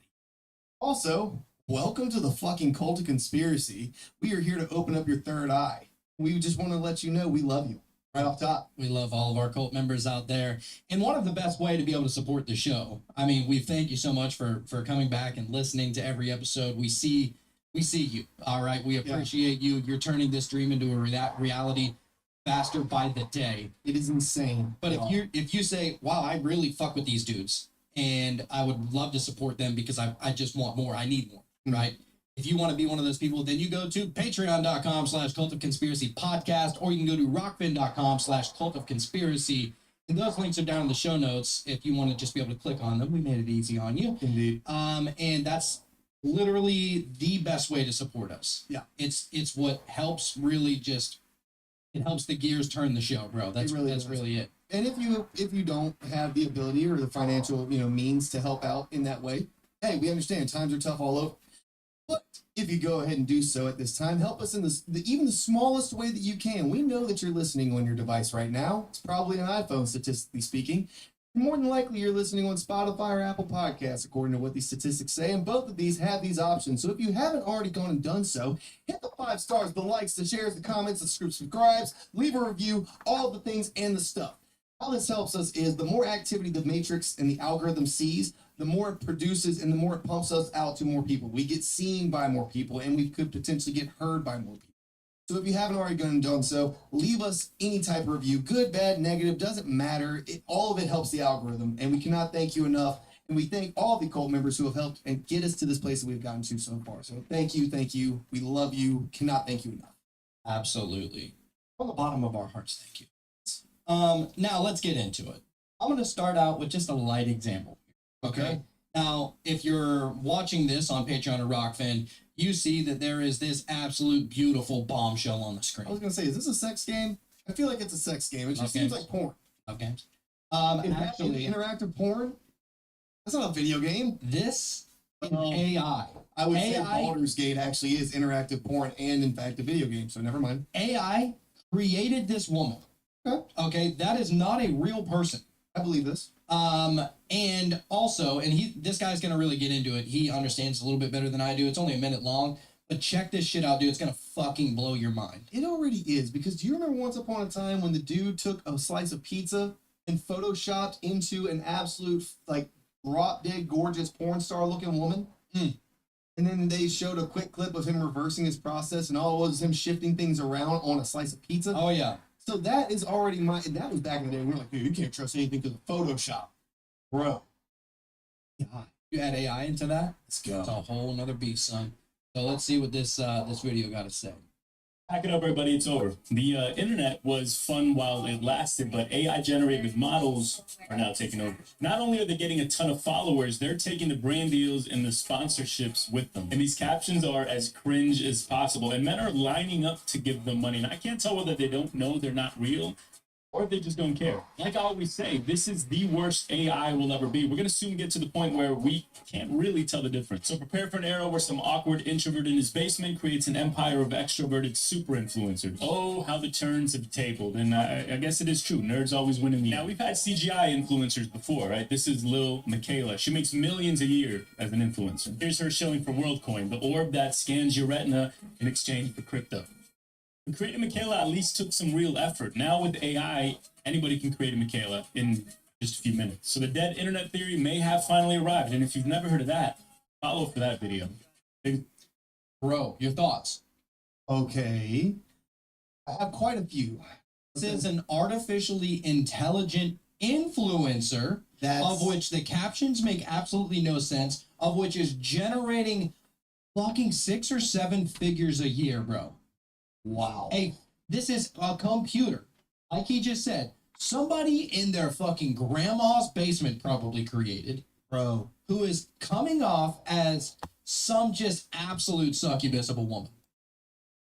Also, welcome to the fucking cult of conspiracy. We are here to open up your third eye. We just want to let you know we love you. Right off top. We love all of our cult members out there. And one of the best way to be able to support the show, I mean, we thank you so much for coming back and listening to every episode. We see you. All right. We appreciate you. You're turning this dream into a reality faster by the day. It is insane. But if you say, wow, I really fuck with these dudes and I would love to support them because I just want more. I need more. Right. If you want to be one of those people, then you go to patreon.com/cult of conspiracy podcast, or you can go to rockfin.com/cult of conspiracy. And those links are down in the show notes if you want to just be able to click on them. We made it easy on you. Indeed. And that's literally the best way to support us. Yeah. It's what helps really it helps the gears turn the show, bro. That's really it. And if you don't have the ability or the financial means to help out in that way, hey, we understand times are tough all over. But if you go ahead and do so at this time, help us in even the smallest way that you can. We know that you're listening on your device right now. It's probably an iPhone, statistically speaking. More than likely, you're listening on Spotify or Apple Podcasts, according to what these statistics say. And both of these have these options. So if you haven't already gone and done so, hit the 5 stars, the likes, the shares, the comments, the subscribes, leave a review, all the things and the stuff. How this helps us is the more activity the matrix and the algorithm sees, the more it produces and the more it pumps us out to more people. We get seen by more people and we could potentially get heard by more people. So if you haven't already gone and done so, leave us any type of review, good, bad, negative, doesn't matter. All of it helps the algorithm, and we cannot thank you enough. And we thank all the cult members who have helped and get us to this place that we've gotten to so far. So thank you. We love you. Cannot thank you enough. Absolutely. From the bottom of our hearts, thank you. Now let's get into it. I'm going to start out with just a light example. Okay. Now, if you're watching this on Patreon or Rockfin, you see that there is this absolute beautiful bombshell on the screen. I was gonna say, is this a sex game? I feel like it's a sex game. It just seems like porn. Of games. Actually, interactive porn. That's not a video game. This is AI. I would say Baldur's Gate actually is interactive porn and in fact a video game. So never mind. AI created this woman. Okay, that is not a real person. I believe this. And also, this guy's gonna really get into it. He understands a little bit better than I do. It's only a minute long, but check this shit out, dude. It's gonna fucking blow your mind. It already is, because do you remember once upon a time when the dude took a slice of pizza and photoshopped into an absolute like drop dead gorgeous porn star looking woman? And then they showed a quick clip of him reversing his process, and all it was him shifting things around on a slice of pizza. Oh yeah. So that is already that was back in the day. We were like, dude, you can't trust anything because of Photoshop. Bro. God. You add AI into that? Let's go. It's a whole nother beast, son. So let's see what this video got to say. Pack it up, everybody. It's over. The internet was fun while it lasted, but AI-generated models are now taking over. Not only are they getting a ton of followers, they're taking the brand deals and the sponsorships with them. And these captions are as cringe as possible, and men are lining up to give them money. And I can't tell whether they don't know they're not real or if they just don't care. Like I always say, this is the worst AI will ever be. We're going to soon get to the point where we can't really tell the difference. So prepare for an era where some awkward introvert in his basement creates an empire of extroverted super influencers. Oh, how the turns have tabled. And I guess it is true. Nerds always win in the end. Now, we've had CGI influencers before, right? This is Lil Michaela. She makes millions a year as an influencer. Here's her shilling for WorldCoin, the orb that scans your retina in exchange for crypto. Creating Michaela at least took some real effort. Now with AI, anybody can create a Michaela in just a few minutes. So the dead internet theory may have finally arrived. And if you've never heard of that, follow for that video. Bro, your thoughts? Okay. I have quite a few. This is an artificially intelligent influencer, of which the captions make absolutely no sense, of which is generating fucking 6 or 7 figures a year, bro. Wow. Hey, this is a computer. Like he just said, somebody in their fucking grandma's basement probably created, bro, who is coming off as some just absolute succubus of a woman.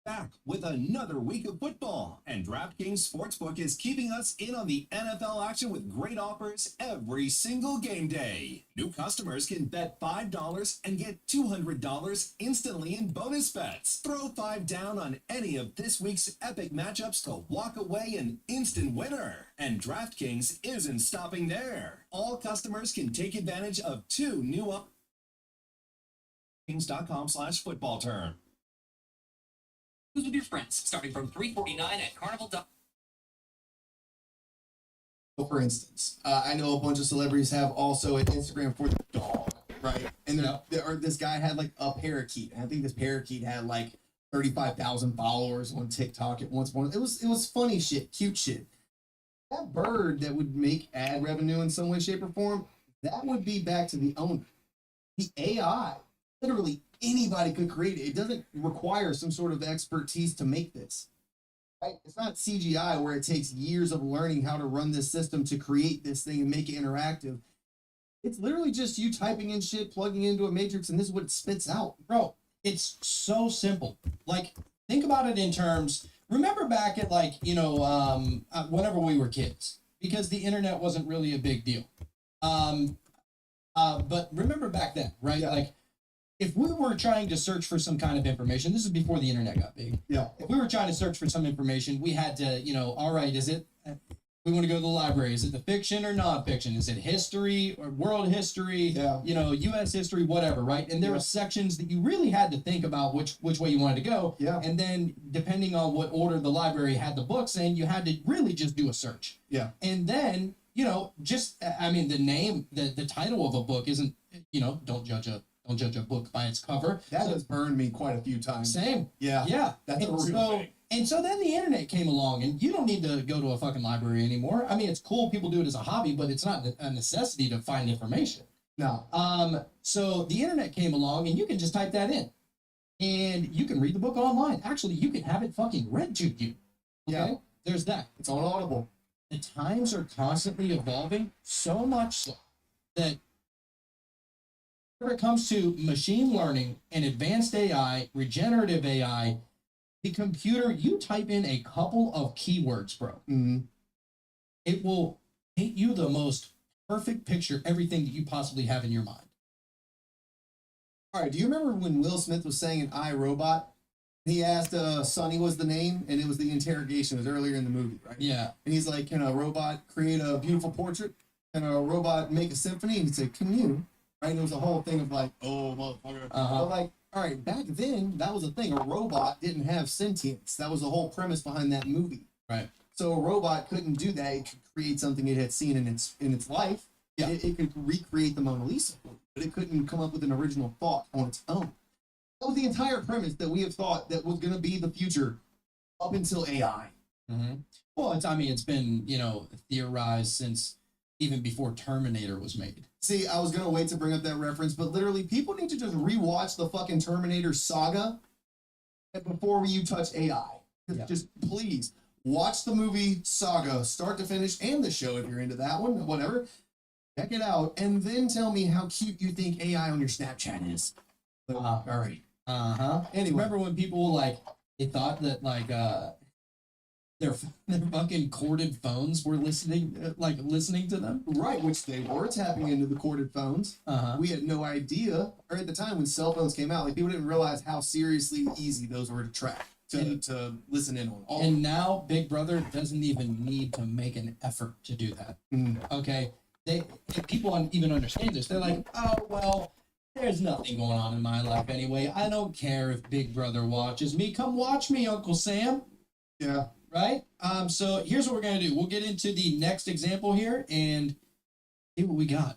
Back with another week of football, and DraftKings Sportsbook is keeping us in on the NFL action with great offers every single game day. New customers can bet $5 and get $200 instantly in bonus bets. Throw $5 down on any of this week's epic matchups to walk away an instant winner. And DraftKings isn't stopping there. All customers can take advantage of 2 new DraftKings.com/football term. With your friends, starting from $3.49 at Carnival. For instance, I know a bunch of celebrities have also an Instagram for the dog, right? And this guy had like a parakeet, and I think this parakeet had like 35,000 followers on TikTok at once. It was funny shit, cute shit. That bird that would make ad revenue in some way, shape, or form, that would be back to the owner. The AI, literally anybody could create it. It doesn't require some sort of expertise to make this. Right? It's not CGI where it takes years of learning how to run this system to create this thing and make it interactive. It's literally just you typing in shit, plugging into a matrix, and this is what it spits out. Bro, it's so simple. Like, think about it in terms, remember back at like, whenever we were kids, because the internet wasn't really a big deal. But remember back then, right? Yeah. Like, if we were trying to search for some kind of information, this is before the internet got big. Yeah. If we were trying to search for some information, we had to, all right, is it, we want to go to the library. Is it the fiction or nonfiction? Is it history or world history? Yeah. U.S. history, whatever, right? And there were sections that you really had to think about which way you wanted to go. Yeah. And then depending on what order the library had the books in, you had to really just do a search. Yeah. And then, the title of a book isn't, don't judge a book by its cover. That has burned me quite a few times. Same. Yeah. Yeah. That's a real thing. And so then the internet came along, and you don't need to go to a fucking library anymore. I mean, it's cool, people do it as a hobby, but it's not a necessity to find information. No. So the internet came along, and you can just type that in, and you can read the book online. Actually, you can have it fucking read to you. Okay? Yeah. There's that. It's on Audible. The times are constantly evolving, so much so that when it comes to machine learning and advanced AI, regenerative AI, the computer, you type in a couple of keywords, bro. Mm-hmm. It will paint you the most perfect picture, everything that you possibly have in your mind. All right. Do you remember when Will Smith was saying an I, Robot? He asked Sonny was the name, and it was the interrogation. It was earlier in the movie, right? Yeah. And he's like, can a robot create a beautiful portrait? Can a robot make a symphony? And he'd say, can you? Right? And it was a whole thing of like, oh, motherfucker. But like, all right, back then, that was a thing. A robot didn't have sentience. That was the whole premise behind that movie. Right. So a robot couldn't do that. It could create something it had seen in its life. Yeah. It could recreate the Mona Lisa, but it couldn't come up with an original thought on its own. That was the entire premise that we have thought that was going to be the future up until AI. Mm-hmm. Well, it's been, theorized since even before Terminator was made. See, I was going to wait to bring up that reference, but literally people need to just rewatch the fucking Terminator saga before you touch AI. Just please watch the movie saga, start to finish, and the show if you're into that one, whatever. Check it out, and then tell me how cute you think AI on your Snapchat is. All right. Anyway, remember when people they thought that their fucking corded phones were listening to them? Right, which they were tapping into the corded phones. We had no idea, or at the time when cell phones came out, people didn't realize how seriously easy those were to track, to listen in on. And now Big Brother doesn't even need to make an effort to do that. Okay? People don't even understand this. They're like, oh, well, there's nothing going on in my life anyway. I don't care if Big Brother watches me. Come watch me, Uncle Sam. Yeah. Right? So here's what we're going to do. We'll get into the next example here and see what we got.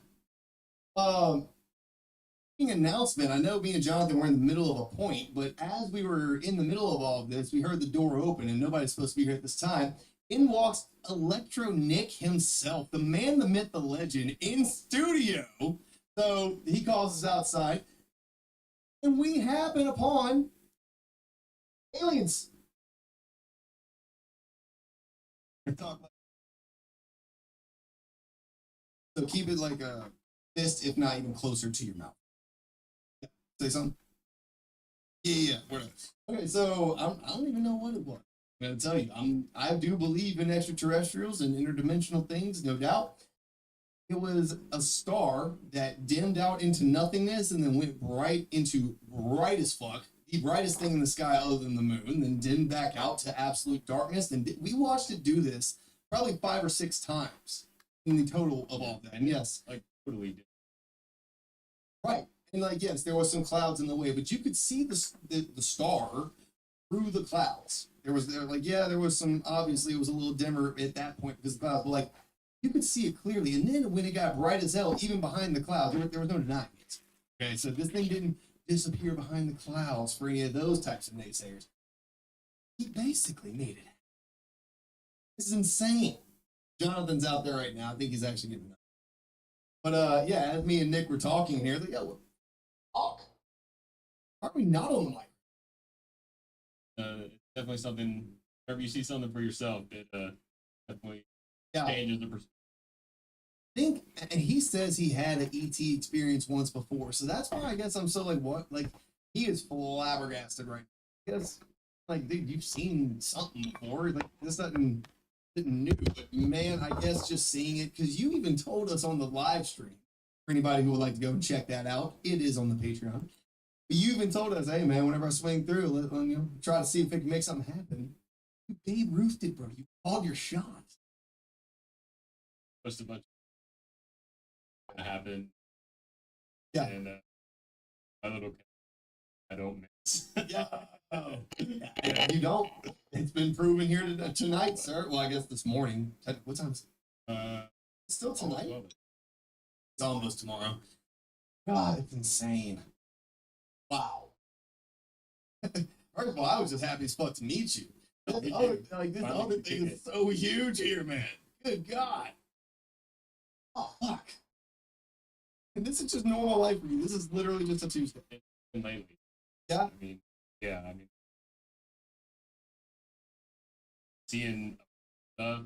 Announcement. I know me and Jonathan were in the middle of a point, but as we were in the middle of all of this, we heard the door open and nobody's supposed to be here at this time. In walks Electro Nick himself, the man, the myth, the legend, in studio. So he calls us outside, and we happen upon aliens. So keep it like a fist, if not even closer to your mouth. Yeah. Say something. Yeah. Whatever. Okay, so I don't even know what it was. I'm gonna tell you, I do believe in extraterrestrials and interdimensional things, no doubt. It was a star that dimmed out into nothingness and then went right into bright as fuck, the brightest thing in the sky other than the moon, then dimmed back out to absolute darkness. And we watched it do this probably 5 or 6 times in the total of all that. And yes, Totally did. right. And yes, there was some clouds in the way, but you could see the star through the clouds. There was some, obviously it was a little dimmer at that point because the clouds, but you could see it clearly. And then when it got bright as hell, even behind the clouds, there was no denying it. Okay, so this thing didn't disappear behind the clouds for any of those types of naysayers. He basically made it. This is insane. Jonathan's out there right now. I think he's actually getting up. But as me and Nick were talking here, talk. Aren't we not on the mic? It's definitely something. Whenever you see something for yourself, it definitely changes the perspective. I think, and he says he had an ET experience once before, so that's why I guess I'm so what? He is flabbergasted right now. Because, dude, you've seen something before. This new, but man, I guess just seeing it, because you even told us on the live stream, for anybody who would like to go and check that out, it is on the Patreon. But you even told us, hey man, whenever I swing through, try to see if it can make something happen. You Babe Ruthed it, bro. You called your shots. Just a bunch of happen. Yeah. And my little I don't miss. Yeah. You don't. It's been proven here tonight, sir. Well, I guess this morning. What time is it? It's still tonight? It's almost tomorrow. God, it's insane. Wow. First of all, I was just happy as fuck to meet you. This other thing is so huge here, man. Good God. Oh, fuck. And this is just normal life for you. This is literally just a Tuesday. Lately. Yeah? I mean, seeing stuff,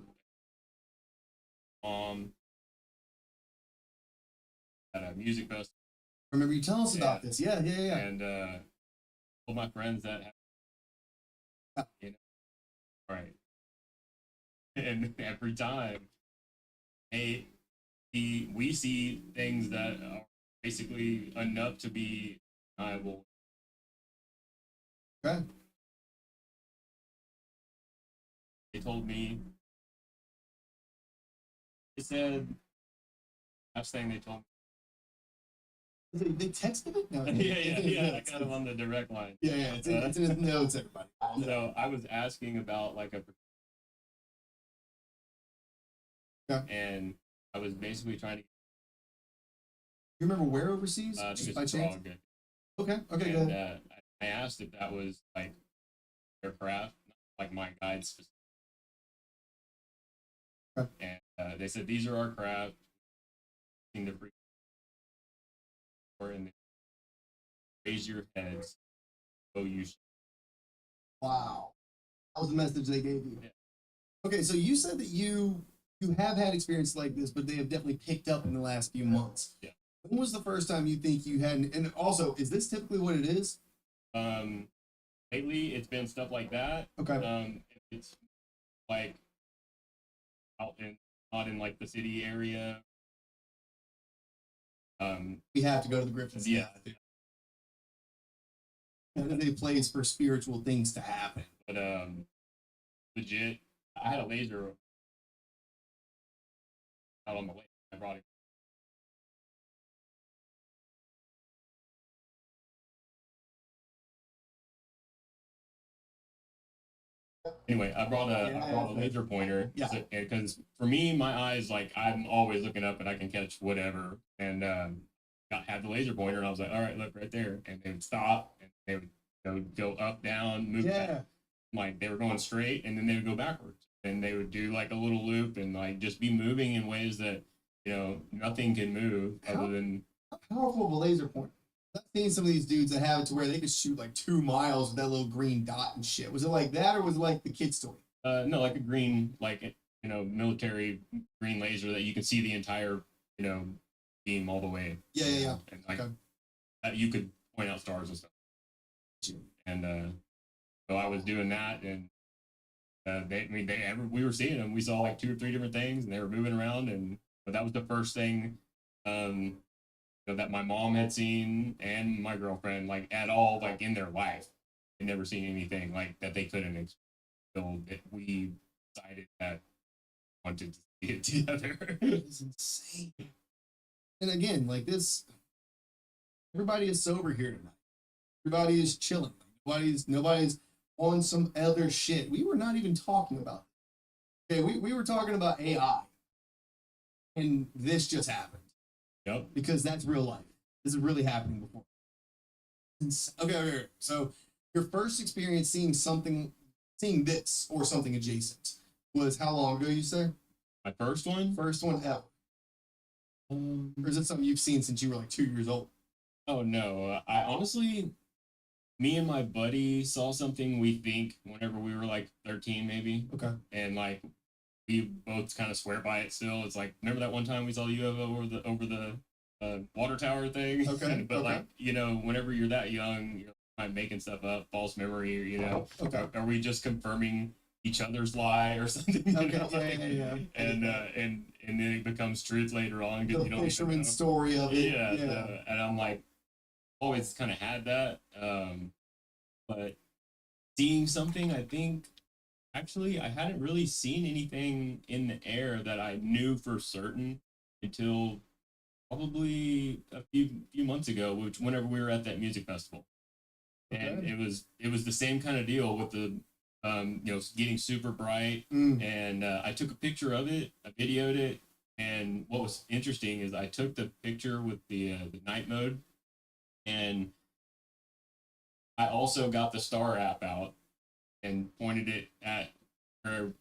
at a music festival. Remember you telling us about this. Yeah. And all my friends that have, right. And every time, we see things that are basically enough to be deniable. Okay. They told me, they said, last thing they told me. They texted it? No. Yeah. I got them on the direct line. Yeah. It's in his notes, everybody. So I was asking about like and I was basically trying to. You remember where overseas? Just by chance? good. Okay, go And ahead. I asked if that was like their craft, like my guide's specific. Okay. And they said, these are our craft. In the free or in the raise your heads. So you should. Wow. That was the message they gave you. Yeah. Okay, so you said that you have had experience like this, but they have definitely picked up in the last few months. Yeah. When was the first time you think you had, and also, is this typically what it is? Lately it's been stuff like that. Okay. It's like out in, not in like the city area. We have to go to the Griffins. Yeah. And they place for spiritual things to happen. But legit, I had a laser out on the lake. I brought it. Anyway, I brought a laser pointer. Yeah. Because for me, my eyes, like I'm always looking up and I can catch whatever. And had the laser pointer and I was like, all right, look right there. And they would stop and they would go up, down, move back. Like they were going straight and then they would go backwards. And they would do like a little loop and like just be moving in ways that, nothing can move other than. How powerful of a laser pointer? I've seen some of these dudes that have it to where they could shoot like 2 miles with that little green dot and shit. Was it like that or was it like the kid's toy? No, like a green, like, military green laser that you can see the entire, beam all the way. Yeah. And like, you could point out stars and stuff. And so I was doing that and we were seeing them. We saw like 2 or 3 different things and they were moving around. But that was the first thing, that my mom had seen and my girlfriend, like at all, like in their life, they'd never seen anything like that they couldn't experience. So we decided that we wanted to see it together. It's insane. And again, like this, everybody is sober here tonight. Everybody is chilling. Nobody's on some other shit. We were not even talking about it. Okay, we were talking about AI. And this just happened. Yep. Because that's real life. This is really happening before. Okay. So your first experience seeing this or something adjacent was how long ago, you say? My first one? First one ever. Or is it something you've seen since you were like 2 years old? Oh, no. I honestly, me and my buddy saw something we think whenever we were like 13 maybe. Okay. And like, we both kind of swear by it still. It's like, remember that one time we saw the UFO over the water tower thing? Okay. But like, whenever you're that young, you're kind of making stuff up, false memory, Okay. Are we just confirming each other's lie or something. You Okay, know, yeah. And then it becomes truth later on The because you don't even fisherman's know. story of it. Yeah, Yeah. and I'm like, always kind of had that. But seeing something, I think actually I hadn't really seen anything in the air that I knew for certain until probably a few months ago, which whenever we were at that music festival. And Okay. it was the same kind of deal with the getting super bright. And I took a picture of it, I videoed it, and what was interesting is I took the picture with the night mode, and I also got the star app out and pointed it at where it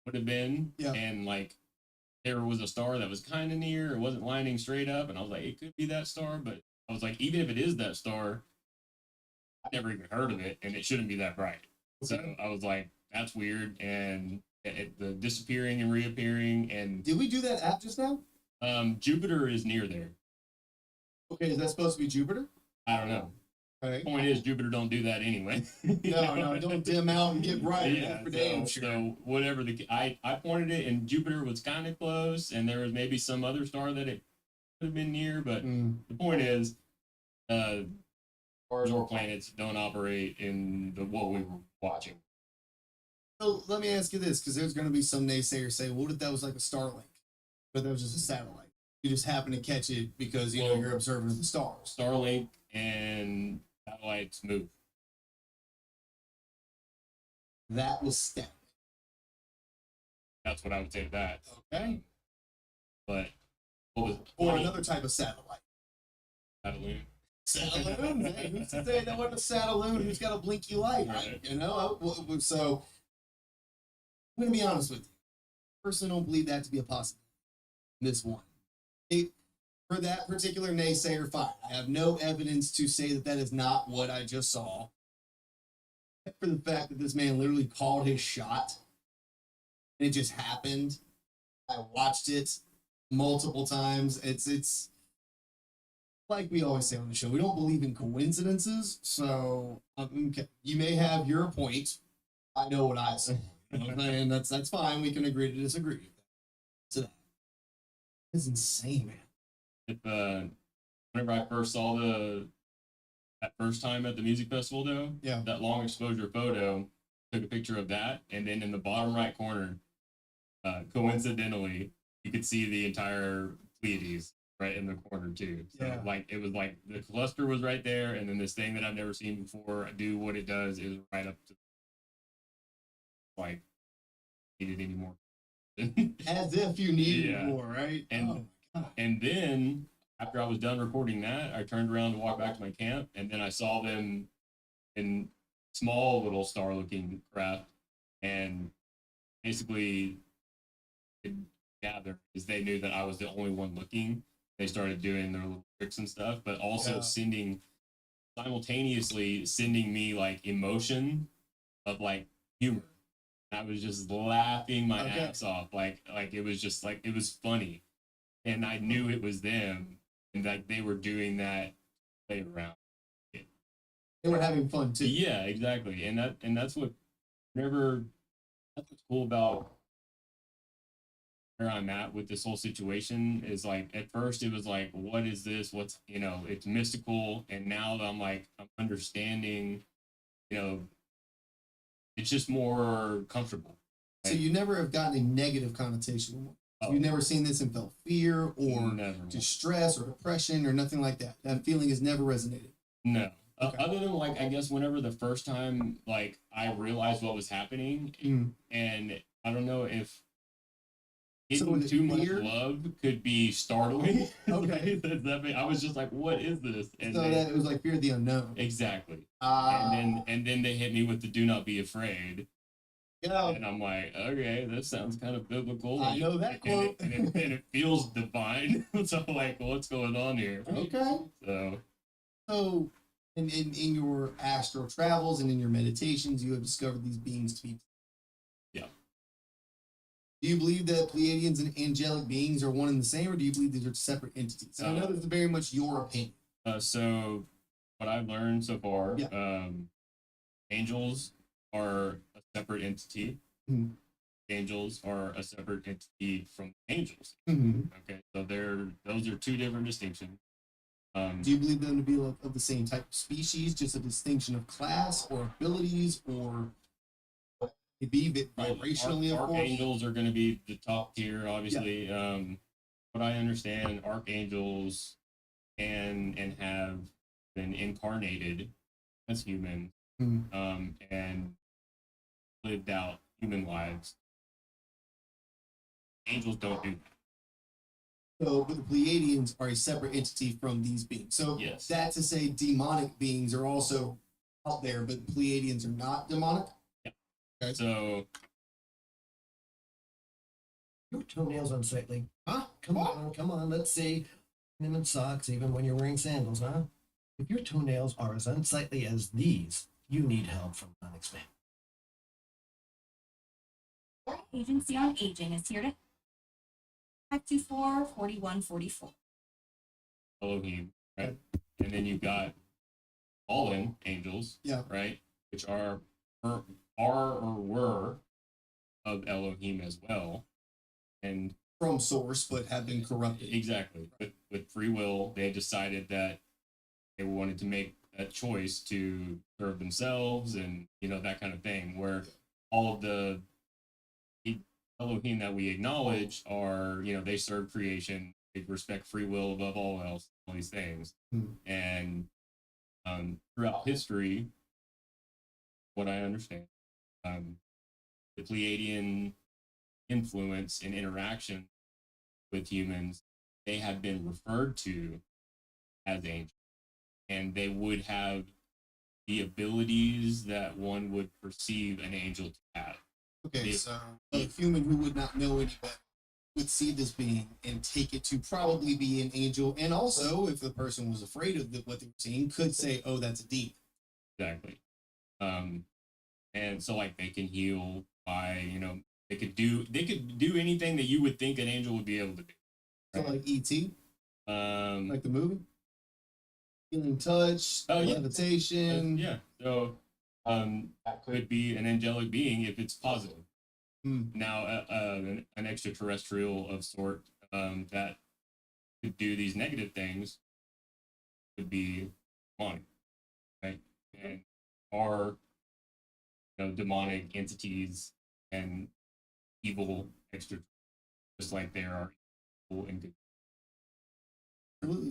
would have been. Yeah. And like there was a star that was kind of near, it wasn't lining straight up, and I was like, it could be that star, but I was like, even if it is that star, I never even heard of it, and it shouldn't be that bright. So I was like, that's weird, and the disappearing and reappearing, and Did we do that app just now? Jupiter is near there. Okay, is that supposed to be Jupiter? I don't know. Okay. Point is, Jupiter don't do that anyway. No, don't dim out and get bright. Yeah, That's for damn so, sure. so whatever I pointed it, and Jupiter was kind of close, and there was maybe some other star that it could have been near, but the point is, stars or planets don't operate in what we were watching. So let me ask you this, because there's going to be some naysayers say, what if that was like a Starlink, but that was just a satellite? You just happen to catch it because you know you're observing the stars. Starlink and satellites move. That was step. That's what I would say to that. Okay. But what was Or another type of satellite. Satellite. Satelloon. Hey, who's to say that wasn't a Satelloon who's got a blinky light? Right. You know, so I'm going to be honest with you. I personally don't believe that to be a possibility. This one. For that particular naysayer, fine. I have no evidence to say that that is not what I just saw. Except for the fact that this man literally called his shot. And it just happened. I watched it multiple times. It's like we always say on the show, we don't believe in coincidences. So okay, you may have your point. I know what I saw. You know what I'm saying? That's fine. We can agree to disagree. So that's insane, man. If whenever I first saw that first time at the music festival though, yeah, that long exposure photo, took a picture of that, and then in the bottom right corner, coincidentally, you could see the entire Pleiades right in the corner too. So Yeah. like it was like the cluster was right there, and then this thing that I've never seen before do what it does is right up to like needed any more. As if you needed Yeah. more, right? And oh my god. and then after I was done recording that, I turned around to walk back to my camp, and then I saw them in small little star looking craft, and basically it gathered is they knew that I was the only one looking. They started doing their little tricks and stuff, but also simultaneously sending me like emotion of like humor. I was just laughing my ass off. Like it was just like it was funny. And I knew it was them, and like they were doing that play around. They were having fun too. Yeah, exactly. And that's what that's what's cool about where I'm at with this whole situation is like at first it was like, what is this? What's it's mystical, and now I'm like I'm understanding, it's just more comfortable. So you never have gotten a negative connotation. You've never seen this and felt fear or distress or depression or nothing like that. That feeling has never resonated. No. Other than like, I guess whenever the first time like I realized what was happening, and I don't know if getting too much love could be startling. Okay. I was just like, what is this? And So that it was like fear of the unknown. Exactly. Ah. And then they hit me with the do not be afraid. Yeah. And I'm like, okay, that sounds kind of biblical. I know that quote. And it feels divine. So like, what's going on here? Okay. So in your astral travels and in your meditations, you have discovered these beings to be. Yeah. Do you believe that Pleiadians and angelic beings are one and the same, or do you believe these are separate entities? I know this is very much your opinion. So what I've learned so far, angels are a separate entity. Mhm. Angels are a separate entity from angels. Mhm. Okay, so those are two different distinctions. Do you believe them to be of the same type of species, just a distinction of class or abilities, or maybe vibrationally, of course? Archangels are going to be the top tier, obviously. What I understand, archangels can and have been incarnated as humans, and lived out human lives. Angels don't do that. So, but the Pleiadians are a separate entity from these beings. So Yes. that to say, demonic beings are also out there, but Pleiadians are not demonic. Yeah. Okay. So Your toenails unsightly. Huh? Come on, let's see. Them in socks, even when you're wearing sandals, huh? If your toenails are as unsightly as these, you need help from Manifest. Agency on Aging is here to 524-4144. Elohim, right? And then you've got fallen angels, yeah, right? Which are or were of Elohim as well, and from source, but have been corrupted. Exactly. With free will, they decided that they wanted to make that choice to serve themselves, and that kind of thing. Where all of the Elohim that we acknowledge are, they serve creation, they respect free will above all else, all these things. And throughout history, what I understand, the Pleiadian influence and interaction with humans, they have been referred to as angels, and they would have the abilities that one would perceive an angel to have. Okay, so a human who would not know any better would see this being and take it to probably be an angel, and also, if the person was afraid of what they were seeing, could say, "Oh, that's a demon." Exactly. And so like they can heal by, they could do anything that you would think an angel would be able to do. So like E.T., like the movie, healing touch, levitation. Yeah. So that could be an angelic being if it's positive. Now, an extraterrestrial of sort that could do these negative things would be demonic, right? And are demonic entities and evil extra, just like there are evil and good.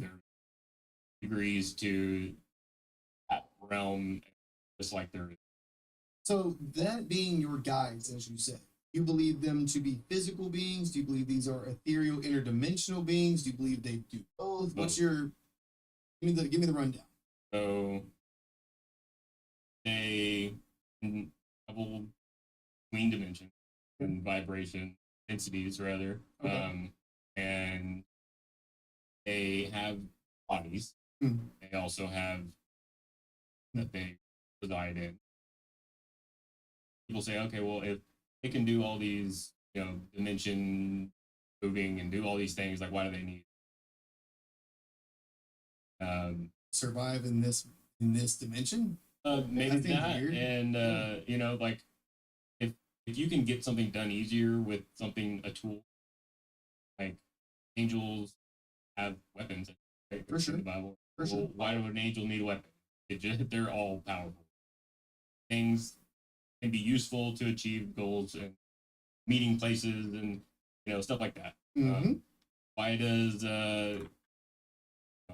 There are degrees to that realm, just like there is. So that being your guides, as you said, you believe them to be physical beings? Do you believe these are ethereal, interdimensional beings? Do you believe they do both? What's your give me the rundown? So they travel between dimension and vibration densities rather, and they have bodies. They also have that they reside in. People say, okay, well, if they can do all these, dimension moving and do all these things, like why do they need survive in this dimension? Maybe that, weird. And like if you can get something done easier with a tool, like angels have weapons, right? For sure. In the Bible. For sure. Why would an angel need a weapon? They're all powerful. Things can be useful to achieve goals and meeting places and stuff like that. Why does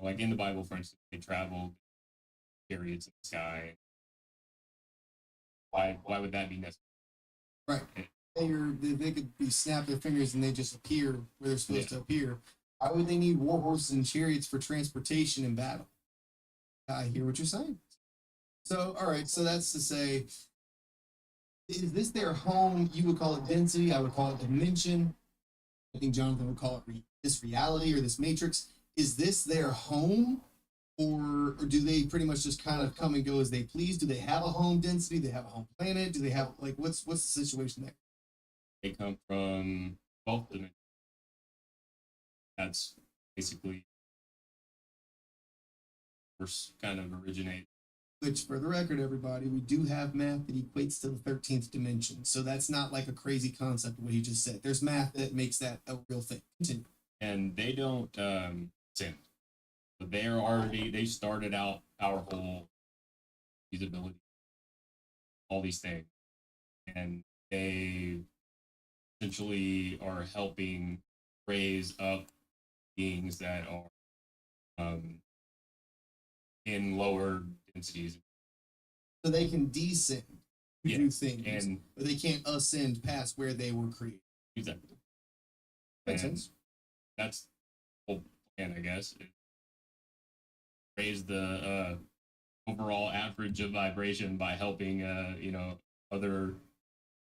like in the Bible, for instance, they travel chariots in the sky? Why would that be necessary? Right. They could be snap their fingers and they just appear where they're supposed to appear. Why would they need war horses and chariots for transportation in battle? I hear what you're saying. So, all right. So that's to say, is this their home? You would call it density. I would call it dimension. I think Jonathan would call it this reality or this matrix. Is this their home? Or do they pretty much just kind of come and go as they please? Do they have a home density? Do they have a home planet? Do they have, like, what's the situation there? They come from both dimensions. That's basically first kind of originate Which, for the record, everybody, we do have math that equates to the 13th dimension. So that's not like a crazy concept, what he just said. There's math that makes that a real thing. Continue. And they don't sin. So they're already, they started out powerful, feasibility, all these things. And they essentially are helping raise up beings that are in lower densities. So they can descend to do Yes, things, and but they can't ascend past where they were created. exactly. Makes And sense. that's the whole plan, I guess. Is raise the overall average of vibration by helping, other,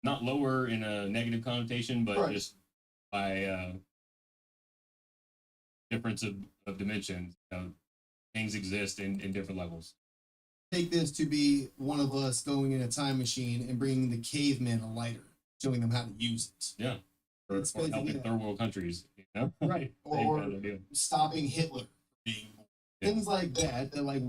not lower in a negative connotation, but Right. just by difference of dimensions. Things exist in different levels. Take this to be one of us going in a time machine and bringing the cavemen a lighter, showing them how to use it. Yeah. Or It's helping basically- third world countries, Right. Same Or kind of deal. stopping Hitler being born. Things like that like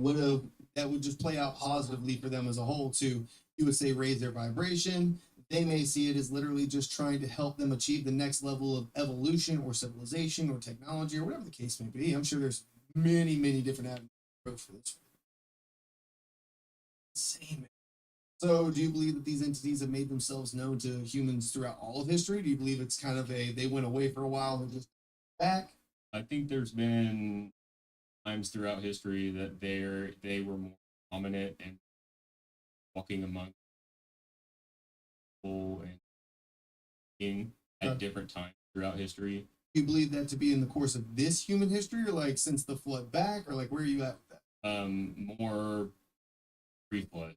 that would just play out positively for them as a whole to, you would say, raise their vibration. They may see it as literally just trying to help them achieve the next level of evolution or civilization or technology or whatever the case may be. I'm sure there's many, many different avenues to approach for this. Same. So, do you believe that these entities have made themselves known to humans throughout all of history? Do you believe it's kind of they went away for a while and just back? I think there's been times throughout history that they were more prominent and walking among people and being at different times throughout history. Do you believe that to be in the course of this human history, or like since the flood back, or like where are you at with that? More pre-flood.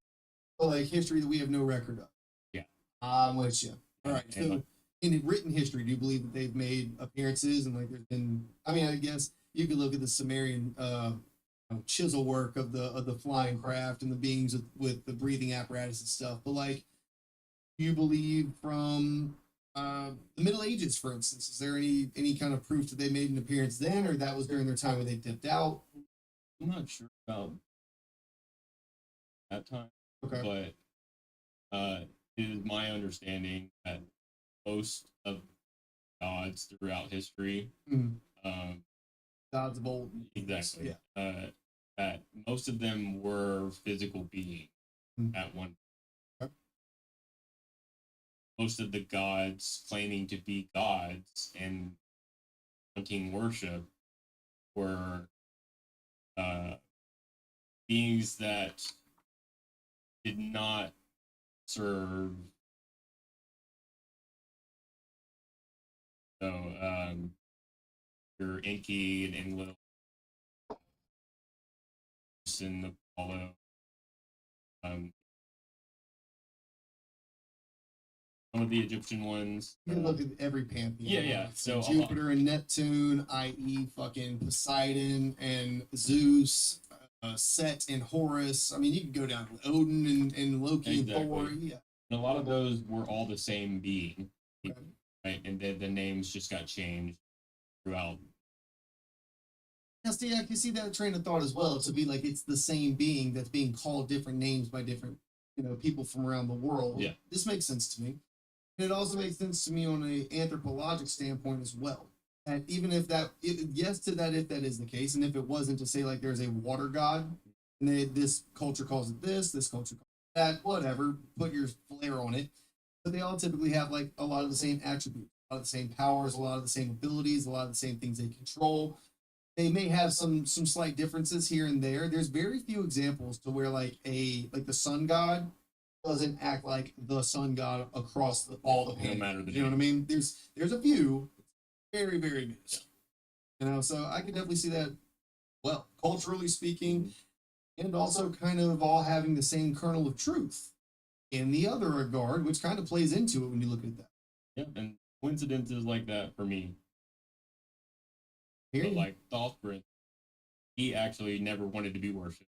So like history that we have no record of. Yeah. I'm with you. All right. And So in written history, do you believe that they've made appearances and like there's been? I mean, I guess you could look at the Sumerian chisel work of the flying craft and the beings with the breathing apparatus and stuff. But like, do you believe from the Middle Ages, for instance, is there any kind of proof that they made an appearance then, or that was during their time when they dipped out? I'm not sure about that time. Okay. But it is my understanding that most of gods throughout history, Gods of old. exactly, Yeah. that most of them were physical beings at one. Most of the gods claiming to be gods and wanting worship were beings that did not serve. So your Enki and Enlil and Apollo. Some of the Egyptian ones. You can look at every pantheon. Yeah. So Jupiter and Neptune, i.e., fucking Poseidon and Zeus, Set and Horus. I mean, you can go down to Odin and Loki and Thor. Yeah. And a lot of those were all the same being, Okay. right? And the names just got changed throughout. Now, see, I can see that train of thought as well. To be like it's the same being that's being called different names by different, people from around the world. Yeah. This makes sense to me. And it also makes sense to me on an anthropologic standpoint as well. And even if yes to that, if that is the case, and if it wasn't to say like there's a water god, and this culture calls it this culture calls it that, whatever, put your flair on it. But they all typically have like a lot of the same attributes, a lot of the same powers, a lot of the same abilities, a lot of the same things they control. They may have some slight differences here and there. There's very few examples to where like the sun god doesn't act like the sun god across all the pantheon. No matter the You know what I mean? There's a few, very, very minuscule. So I can definitely see that. Well, culturally speaking, and also kind of all having the same kernel of truth in the other regard, which kind of plays into it when you look at that. Yeah, and coincidences like that for me. Here But you- like Thothrin, he actually never wanted to be worshipped,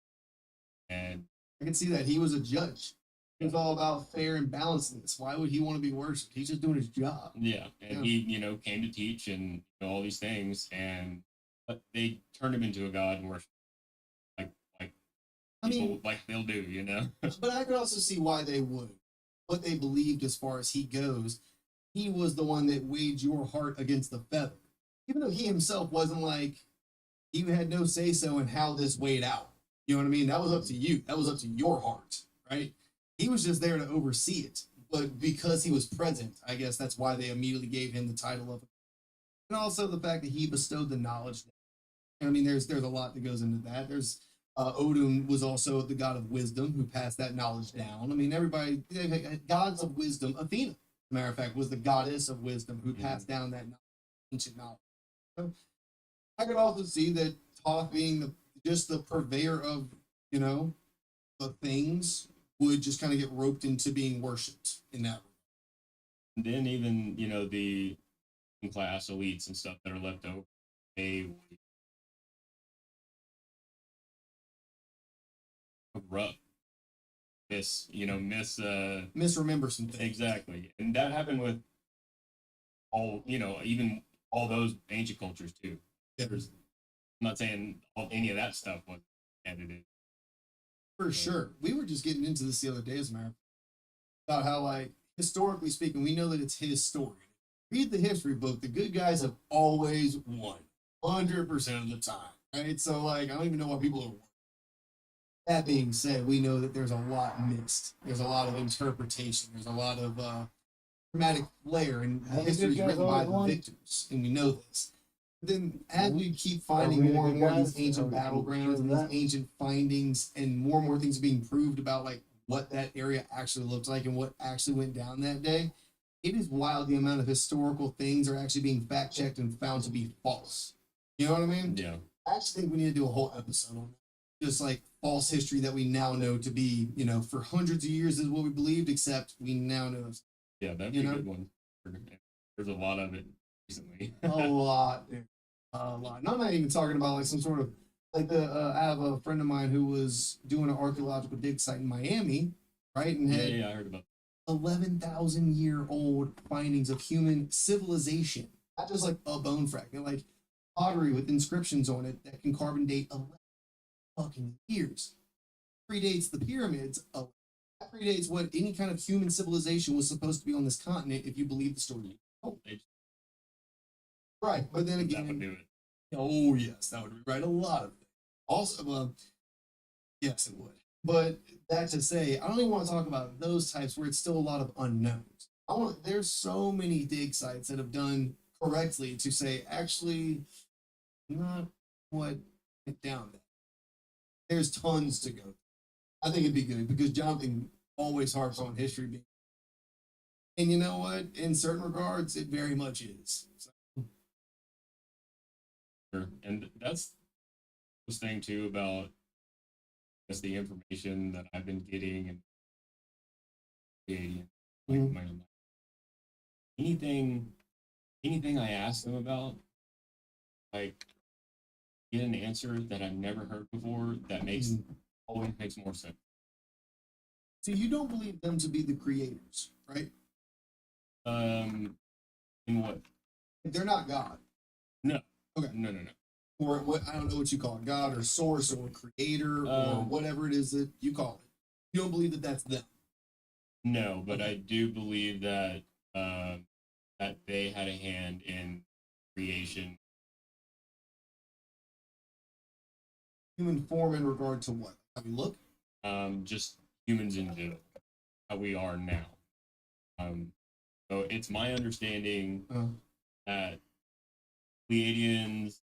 and I can see that he was a judge. It was all about fair and balancedness. Why would he want to be worshipped? He's just doing his job. yeah, and he came to teach and all these things, and but they turned him into a god and worship like I mean, people like they'll do, you know. but I could also see why they would. What they believed as far as he goes, he was the one that weighed your heart against the feather. Even though he himself wasn't like, he had no say so in how this weighed out. You know what I mean? That was up to you. That was up to your heart, right? He was just there to oversee it. But because he was present, I guess that's why they immediately gave him the title of, and also the fact that he bestowed the knowledge. I mean, there's a lot that goes into that. There's Odin was also the god of wisdom who passed that knowledge down. I mean, everybody, gods of wisdom. Athena, as a matter of fact, was the goddess of wisdom who passed down that ancient knowledge. So I could also see that Thoth being just the purveyor of, you know, the things would just kind of get roped into being worshipped in that. And then even, you know, the class elites and stuff that are left over, they corrupt, misremember some things. Exactly. And that happened with all, you know, even all those ancient cultures too. I'm not saying any of that stuff was edited. For sure. We were just getting into this the other day, as a matter of fact, about how, like, historically speaking, we know that it's his story. Read the history book. The good guys have always won 100% of the time, right? So, like, I don't even know why people are. That being said, we know that there's a lot mixed. There's a lot of interpretation. There's a lot of dramatic flair, and history is written by the victors, and we know this. But then, as we keep finding more and more of these ancient battlegrounds and these ancient findings, and more things being proved about like what that area actually looked like and what actually went down that day, it is wild the amount of historical things are actually being fact checked and found to be false. You know what I mean? Yeah. I actually think we need to do a whole episode on that. Just like false history that we now know to be, you know, for hundreds of years is what we believed, except we now know. Yeah, that'd be a good one. There's a lot of it recently. A lot, dude. A lot. And I'm not even talking about like some sort of like I have a friend of mine who was doing an archaeological dig site in Miami, right? And had Yeah, I heard about 11,000-year-old findings of human civilization, not just like a bone fragment, like pottery with inscriptions on it that can carbon date 11 fucking years. Predates the pyramids. That predates what any kind of human civilization was supposed to be on this continent, if you believe the story. Right, but then again, that would do it. Oh yes, that would rewrite a lot of things. Also, well, yes, it would. But that to say, I don't even want to talk about those types where it's still a lot of unknowns. There's so many dig sites that have done correctly to say actually not what went down there. There's tons to go. I think it'd be good because Jonathan always harps on history being, and you know what? In certain regards, it very much is. So. And that's this thing too about just the information that I've been getting and creating. Like my own anything I ask them about, like get an answer that I've never heard before that always makes more sense. So you don't believe them to be the creators, right? In what? They're not God. No. Okay. No. Or what, I don't know what you call it, God or source or creator or whatever it is that you call it. You don't believe that that's them. No, but I do believe that that they had a hand in creation. Human form in regard to what? How we look? Just humans in general, how we are now. So it's my understanding that Pleiadians,